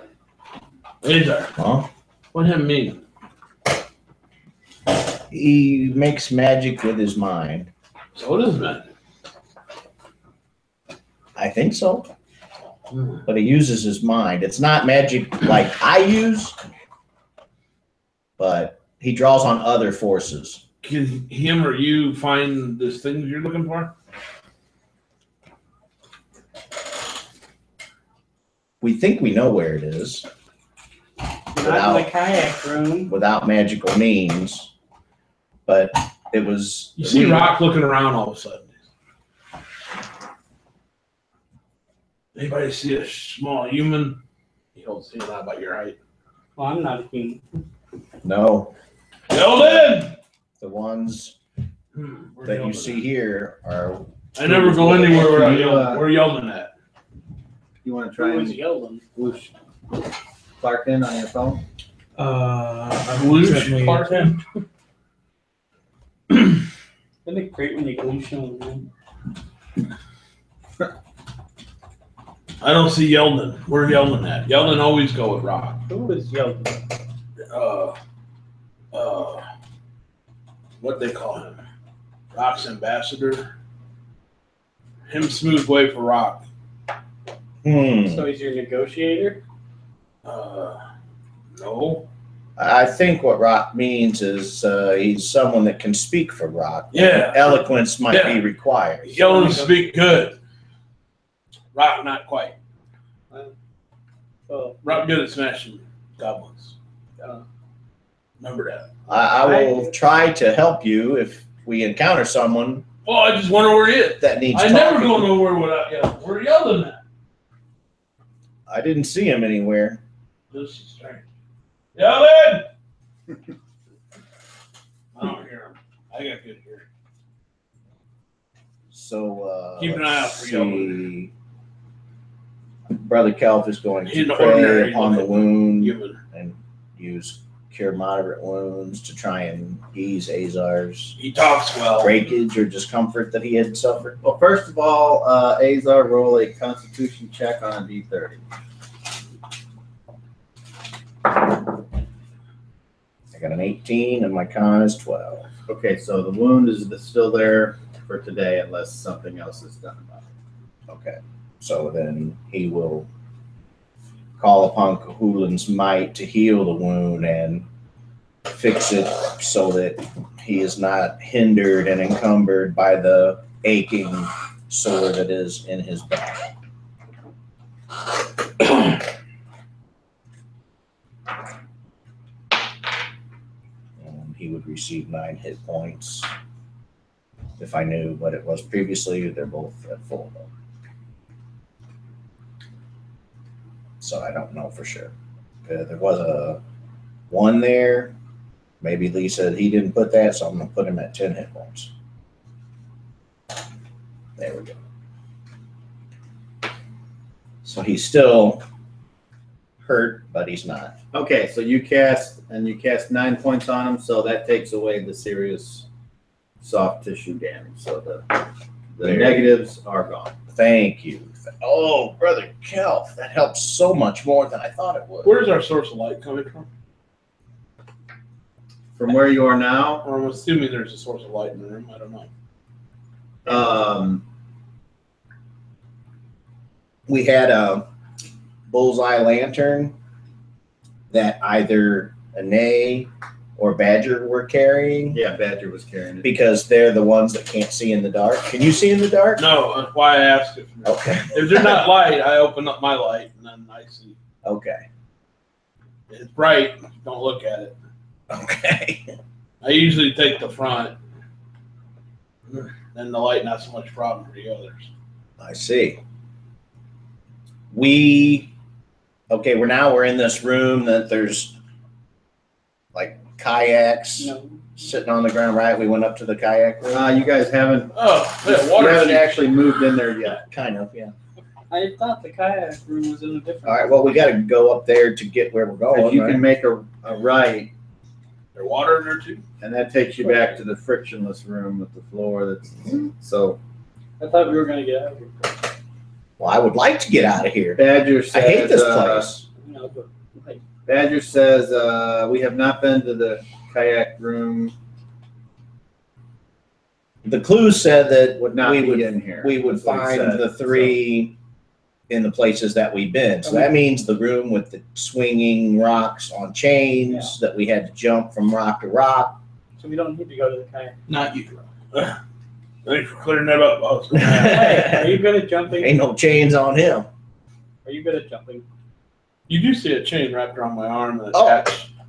Azar. Huh? What him mean? He makes magic with his mind. So it is magic. I think so. But he uses his mind. It's not magic like I use, but he draws on other forces. Can him or you find this thing you're looking for? We think we know where it is Not in the kayak room. without magical means, but it was. You see Rock looking around all of a sudden. Anybody see a small human? He holds his hand out about your height. Well, I'm not a human. No, Yeldon! the ones Where's that you Yeldon see at? here are. I never go anywhere without You, Yeldon. Where Yeldon at? You want to try Who was and yelling? whoosh Clark in on your phone? I Blue recently- Spartan? Isn't it great when you glue show them? I don't see Yeldon. Where's Yeldon at? Yeldon always go with rock. Who is yelling? What they call him? Rock's ambassador. Him smooth way for rock. So he's your negotiator? No. I think what Rock means is he's someone that can speak for Rock. Yeah. Eloquence might be required. Yeldon speak good. Rock not quite. Well, Rock good at smashing goblins. Remember that. I will try to help you if we encounter someone Well, I just wonder where he is. that needs I talking. never go nowhere without Yeldon. Where Yeldon at? I didn't see him anywhere. This is strange. Yeldon! I don't hear him. I got good hearing. So Keep an eye out for Yeldon. Brother Kelp is going He's to an ordinary pray upon the looking wound human. and use cure moderate wounds to try and ease Azar's He talks well. breakage or discomfort that he had suffered. Well, first of all, Azar, roll a Constitution check on a D30. I got an 18 and my con is 12. Okay, so the wound is still there for today unless something else is done about it. Okay. So then he will call upon Cahulan's might to heal the wound and fix it so that he is not hindered and encumbered by the aching sore that is in his back. And he would receive 9 hit points. If I knew what it was previously, they're both at full though. So I don't know for sure. There was a 1 there. Maybe Lee said he didn't put that, so I'm going to put him at 10 hit points. There we go. So he's still hurt, but he's not. Okay, so you cast 9 points on him, so that takes away the serious soft tissue damage. So the negatives are gone. Thank you. Oh, Brother Kelp, that helps so much more than I thought it would. Where's our source of light coming from? From where you are now, Or I'm assuming there's a source of light in the room. I don't know. We had a bullseye lantern that either Anae or Badger were carrying yeah, Badger was carrying it. because they're the ones that can't see in the dark. Can you see in the dark? No, that's why I asked if Okay. if they're not light, I open up my light and then I see. Okay. It's bright. Don't look at it. Okay. I usually take the front. Then the light not so much problem for the others. I see. We're in this room that there's like kayaks sitting on the ground, right? We went up to the kayak room. You guys haven't. Oh, yeah, You water. haven't actually moved in there yet. Kind of, yeah. I thought the kayak room was in a different All right, well, we got to go up there to get where we're going. If you right? can make a right, There's water in there too. and that takes you back to the frictionless room with the floor. That's so. I thought we were going to get out of here. Well, I would like to get out of here. Badger says, I hate this place. But like, Badger says, we have not been to the kayak room. The clues said that Would not we be would in here. we would That's what he find said. the 3 in the places that we've been. So that means the room with the swinging rocks on chains that we had to jump from rock to rock. so we don't need to go to the kayak. Not you. Thanks for clearing that up. I was gonna ask. Hey, are you good at jumping? Ain't no chains on him. Are you good at jumping? You do see a chain wrapped around my arm and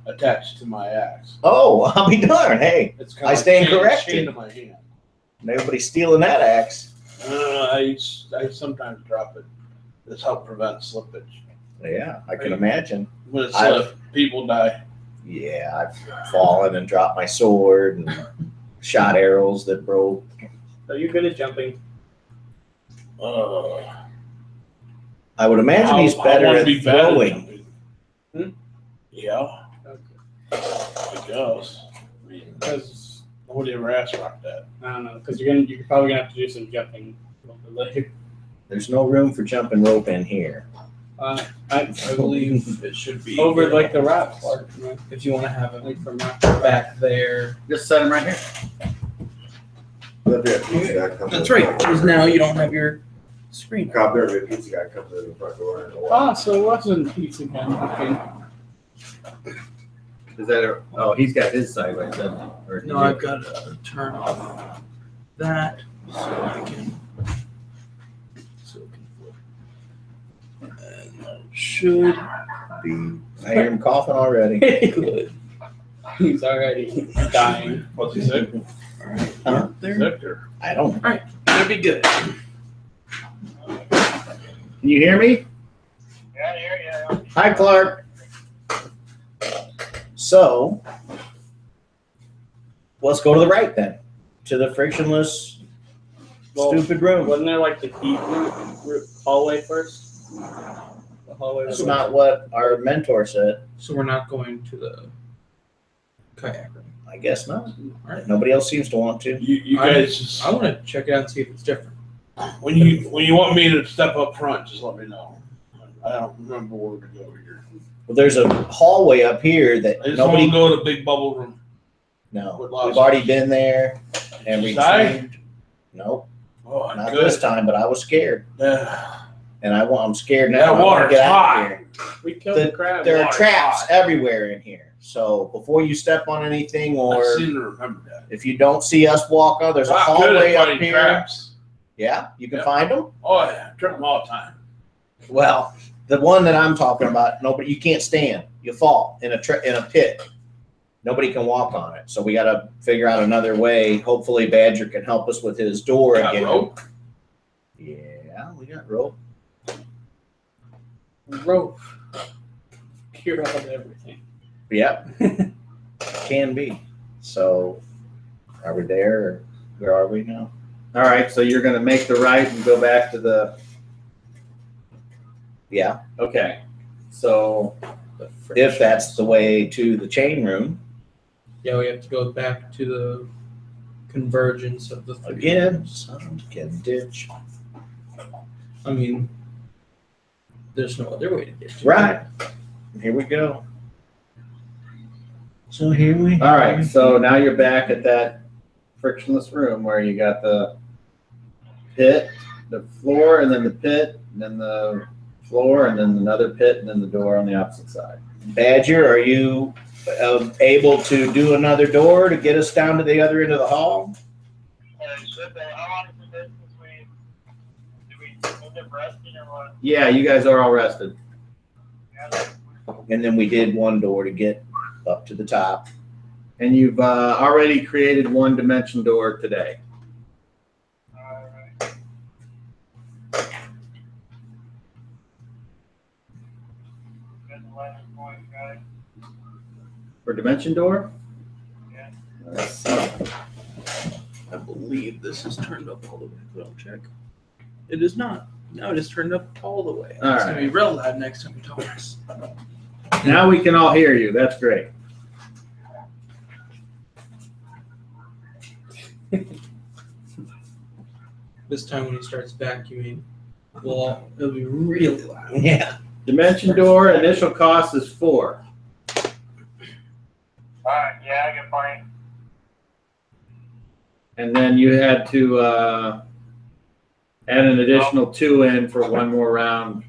attached to my axe. Oh, I'll be darned. Hey, It's I stand corrected. chained to my hand. nobody's stealing that axe. I sometimes drop it. This helps prevent slippage. Yeah, I can imagine. When it slips, people die. Yeah, I've fallen and dropped my sword and shot arrows that broke. Are you good at jumping? I would imagine he's better wanna at be bad throwing. jumping. Yeah, Okay. I guess. I mean, Because Nobody ever asked about that. I don't know, because you're probably gonna have to do some jumping a little bit later. There's no room for jumping rope in here. I believe it should be over like the rock part, if you want to have it like from rock. back there. Just set them right here. There'll be a pizza guy comes That's in. right, because now you don't have your screen. Cop, there'll be a pizza guy comes in the front door and Ah, so it wasn't pizza guy. Is that oh, he's got his sideways, doesn't he? Or No, I've got to turn off that so I can flip. And that should be I hear him coughing already. good. He's already dying. What's he say? Huh? There. Sector. I don't. That'd be good. Can you hear me? Yeah. Hi, Clark. So, let's go to the right then, to the frictionless, stupid room. Wasn't there like the heat hallway first? The hallway That's was not what our mentor said. So we're not going to the kayak room. I guess not. All right. Nobody else seems to want to. You guys just, I want to check it out and see if it's different. when you want me to step up front, just let me know. I don't remember where to go here. Well, there's a hallway up here that I just nobody. want to go to big bubble room. No, with lots we've already been there and Did I? retrieved. Nope, Oh, not good. this time. But I was scared, Yeah. and I'm scared now. That I wanna water's get out of hot. here. We killed the crab. There are Water's traps hot. everywhere in here. So before you step on anything, I or seem to remember that. if you don't see us walk on, there's a I'm good hallway at up finding here. traps. Yeah, you can Yep. find them. Oh yeah, trip them all the time. Well, the one that I'm talking about, nobody, you can't stand. You fall in a pit. Nobody can walk on it. So we got to figure out another way. Hopefully, Badger can help us with his door Got again. rope? Yeah, we got rope. Rope. Cure out everything. Yep, can be. So, are we there? Or where are we now? All right, so you're gonna make the right and go back to the. Yeah, Okay, so if that's the way to the chain room. Yeah, we have to go back to the convergence of the three Again, rooms. son, get ditch. I mean, there's no other way to get to it. Right. Here we go. So here we all right, so now you're back at that frictionless room where you got the pit, the floor, and then the pit, and then the floor, and then another pit, and then the door on the opposite side. Badger, are you able to do another door to get us down to the other end of the hall? How long is the distance do we end up resting or what? Yeah, you guys are all rested. And then we did one door to get up to the top. And you've already created one dimension door today. Alright. Good landing point, guys. For dimension door? Yeah. Let's see. I believe this is turned up all the way, but I'll check. It is not. No, it is turned up all the way. All It's right. gonna be real loud next time we talk. Now we can all hear you. That's great. This time when he starts vacuuming, it'll be really loud. Yeah. Dimension door, initial cost is 4. Alright, yeah, I can find. And then you had to add an additional 2 in for one more round.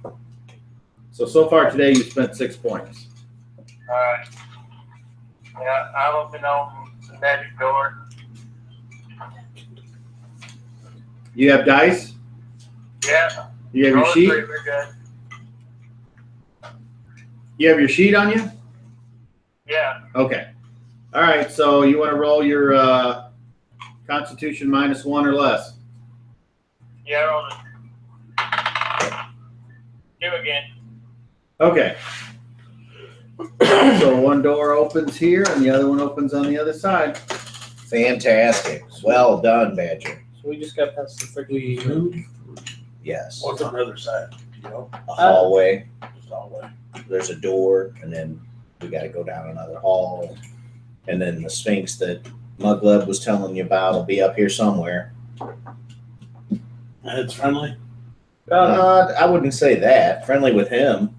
So far today you spent 6 points. Alright. Yeah, I'll open the magic door. You have dice? Yeah. You have your Roll sheet? pretty good. You have your sheet on you? Yeah. Okay. All right, so you want to roll your Constitution -1 or less. Yeah, roll it. Do again. Okay. So one door opens here and the other one opens on the other side. Fantastic. Well done, Badger. So we just got past the We freaking move. Yes. What's on the other side? You know, A hallway. just all the way. There's a door, and then we got to go down another hall. And then the Sphinx that Mugleb was telling you about will be up here somewhere. And it's friendly. I wouldn't say that. Friendly with him.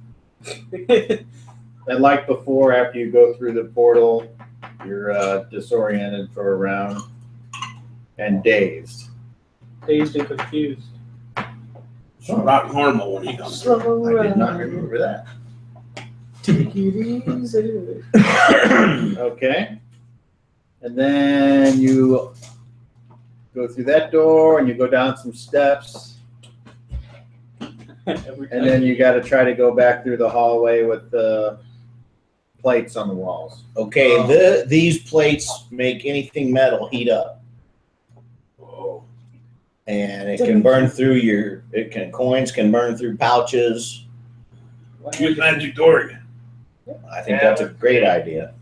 And like before, after you go through the portal, you're disoriented for a round and dazed. Dazed and confused. So rock normal when he comes through. I did not remember that. Take it easy. Okay. And then you go through that door and you go down some steps. And then you got to try to go back through the hallway with the plates on the walls. Okay, these plates make anything metal heat up. Whoa. And it can burn through coins can burn through pouches. Use magic door again. I think that's a great idea.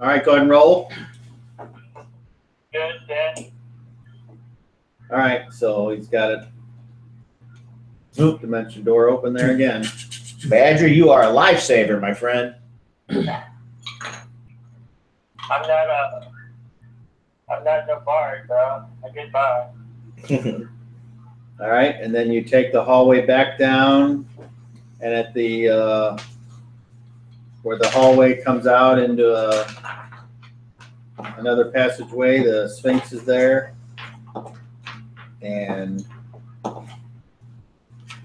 All right, go ahead and roll. Good, Dan. All right, so he's got a dimension door open there again. Badger, you are a lifesaver, my friend. I'm not no bard, bro. I get by. All right, and then you take the hallway back down, and at the where the hallway comes out into another passageway, the Sphinx is there, and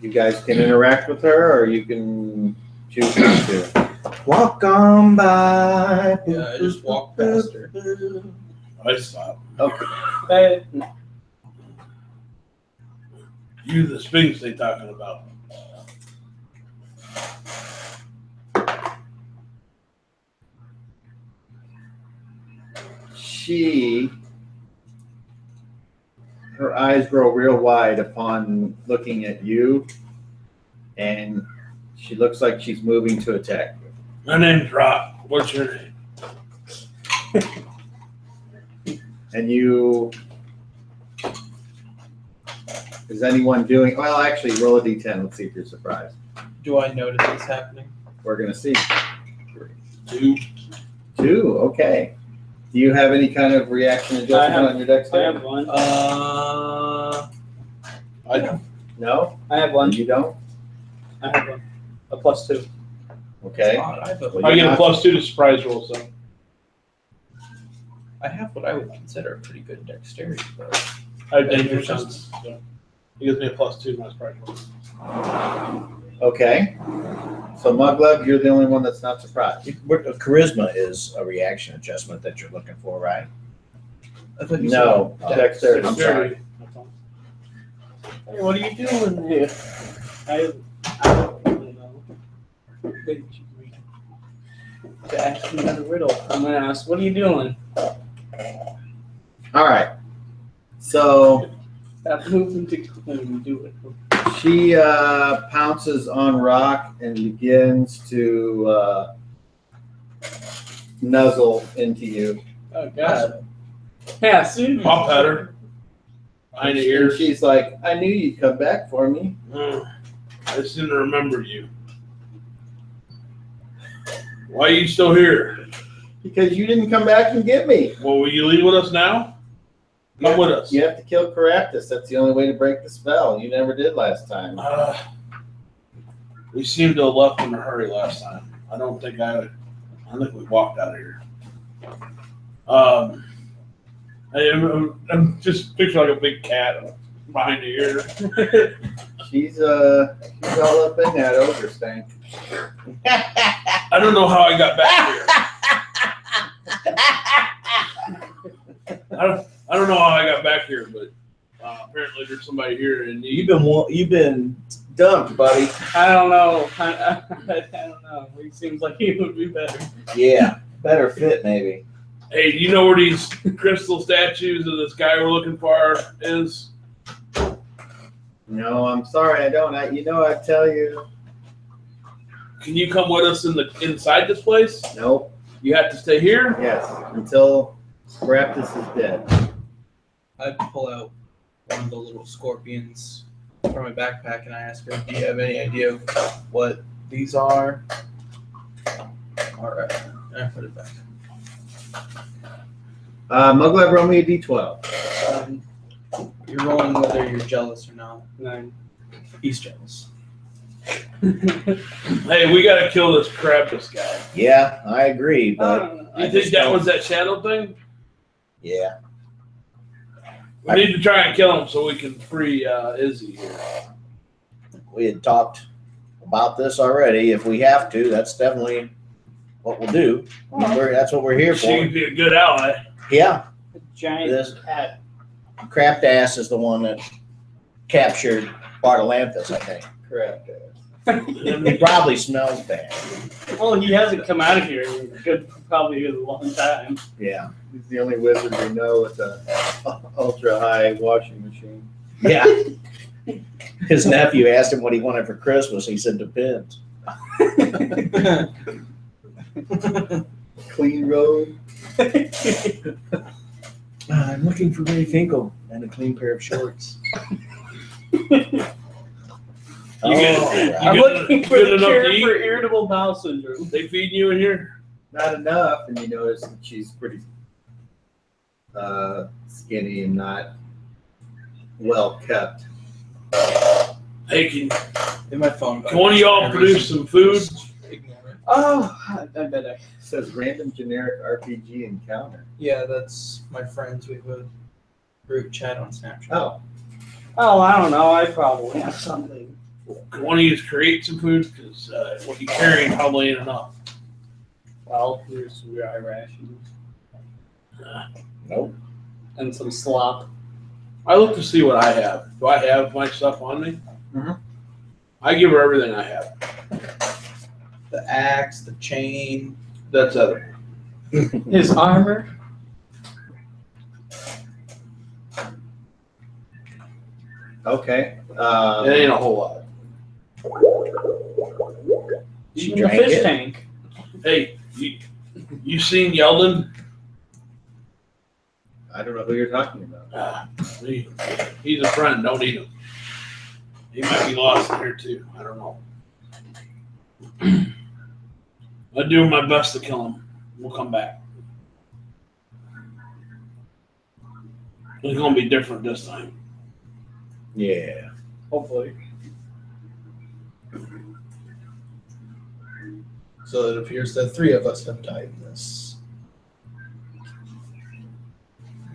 you guys can interact with her, or you can choose not to. Walk on by. Yeah, I just walked past her. I stop. Okay. You the Sphinx they talking about. Her eyes grow real wide upon looking at you, and she looks like she's moving to attack you. My name's Rock. What's your name? And you, is anyone doing, well, actually, roll a d10. Let's see if you're surprised. Do I notice this happening? We're going to see. 2. 2, okay. Do you have any kind of reaction adjustment on your I dexterity? have one. I don't. No? I have one. You don't? I have one. A +2. Okay. I have Well, I you're get a not- +2 to surprise roll, so. I have what I would consider a pretty good dexterity, but I have danger sense. So. He gives me a +2 to my surprise roll. Okay. So Mugleb, you're the only one that's not surprised. Charisma is a reaction adjustment that you're looking for, right? I thought you No, said dexterity. I'm sorry. Dexterity. That's all. Hey, what are you doing here? I don't really know. To ask me another riddle, I'm gonna ask, what are you doing? All right. So Stop moving to do it. she pounces on Rock and begins to nuzzle into you. Oh god. Yeah, soon. I'll pet her. Behind the And ears. she's like, I knew you'd come back for me. I just didn't remember you. Why are you still here? Because you didn't come back and get me. Well, will you leave with us now? Come with us. You have to kill Caractus. That's the only way to break the spell. You never did last time. We seemed to have left in a hurry last time. I think we walked out of here. I'm just picturing like a big cat behind the ear. She's all up in that ogre stank. I don't know how I got back here. I don't know how I got back here, but apparently there's somebody here, and You've been dumped, buddy. I don't know. I don't know. It seems like he would be better. Yeah, better fit maybe. Hey, do you know where these crystal statues of this guy we're looking for is? No, I'm sorry, I don't. I tell you. Can you come with us inside this place? Nope. You have to stay here? Yes, until Caractus is dead. I'd pull out one of the little scorpions from my backpack and I ask her, do you have any idea what these are? All right, I put it back. Mugler, roll me a d12. You're rolling whether you're jealous or not. 9. He's jealous. Hey, we gotta kill this Krampus guy. Yeah, I agree, but You think that was that shadow thing? yeah. We need to try and kill him so we can free Izzy here. We had talked about this already. If we have to, that's definitely what we'll do. That's what we're here She for. would be a good ally. Yeah, Giant This- cat. Crapped Ass is the one that captured Bartalanthus, I think. Crap. He probably smells bad. Well, he hasn't come out of here in probably a long time. Yeah. He's the only wizard we know with a ultra high washing machine. Yeah. His nephew asked him what he wanted for Christmas. He said, depends. Clean road. I'm looking for Ray Finkel and a clean pair of shorts. You get- right. I'm good- looking for good the enough cure to eat? for irritable bowel syndrome. They feeding you in here? Not enough, and you notice that she's pretty skinny and not well kept. Hey, can In my phone. one of y'all produce some food? Ignore it. Oh, I bet I. It says random generic RPG encounter. Yeah, that's my friends. We have a group chat on Snapchat. Oh, Oh, I don't know. I probably have something. Can one of you create some food? Because what you're carrying probably ain't enough. Well, here's some dry rations Nope. and some slop. I look to see what I have. Do I have my stuff on me? Mhm. I give her everything I have. The axe, the chain. That's other. His armor. okay. It ain't a whole lot. She Even the drank fish it. tank. Hey, you seen Yeldon? I don't know who you're talking about. He's a friend. Don't eat him. He might be lost in here too. I don't know. I do my best to kill him. We'll come back. It's gonna be different this time. Yeah. Hopefully. So it appears that 3 of us have died in this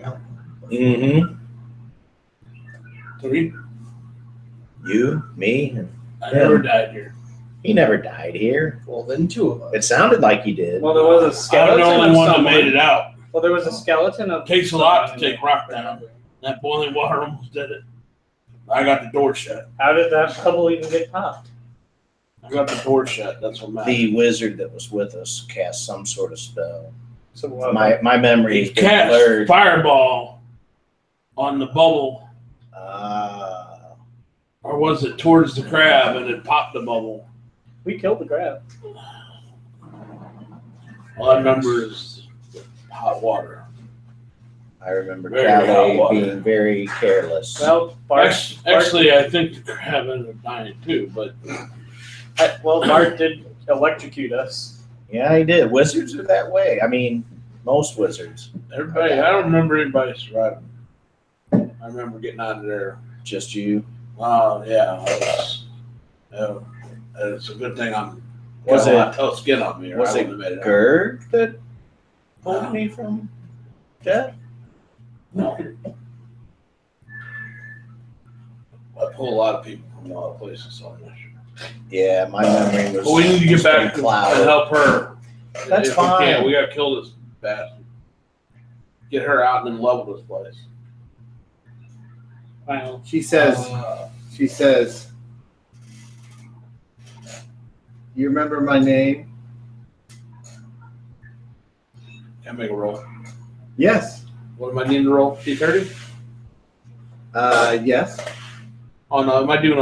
mountain. Mm-hmm. 3. You, me, and I never died here. he never died here. Well, then 2 of us. It sounded like he did. Well, there was a I'm skeleton the only of one that someone. made it out. Well, there was a skeleton of. Takes a lot to someone. take rock down. That boiling water almost did it. I got the door shut. How did that bubble even get popped? I got the door shut. That's what matters. The wizard that was with us cast some sort of spell. So what? My memory He has been cast blurred. fireball on the bubble, or was it towards the crab and it popped the bubble? We killed the crab. All I remember is hot water. I remember Very hot Calais water. being very careless. Well, Bart. Actually, I think the crab ended up dying too, but Bart did electrocute us. Yeah, he did. Wizards are that way. I mean, most wizards. everybody, I don't remember anybody surviving. I remember getting out of there. Just you. Oh, yeah. It's a good thing I'm Was got a lot it- of tough skin on me, or was I it wouldn't have made it out. Gerd that pulled No. me from death? No. I pull a lot of people from a lot of places on this. Yeah, my memory was. But we need to get was back and clouded. help her. That's If we fine. can, we gotta kill this bastard. Get her out and then level this place. Wow. She says, you remember my name? Can I make a roll? Yes. What am I needing to roll? T30? Yes. Oh no, am I doing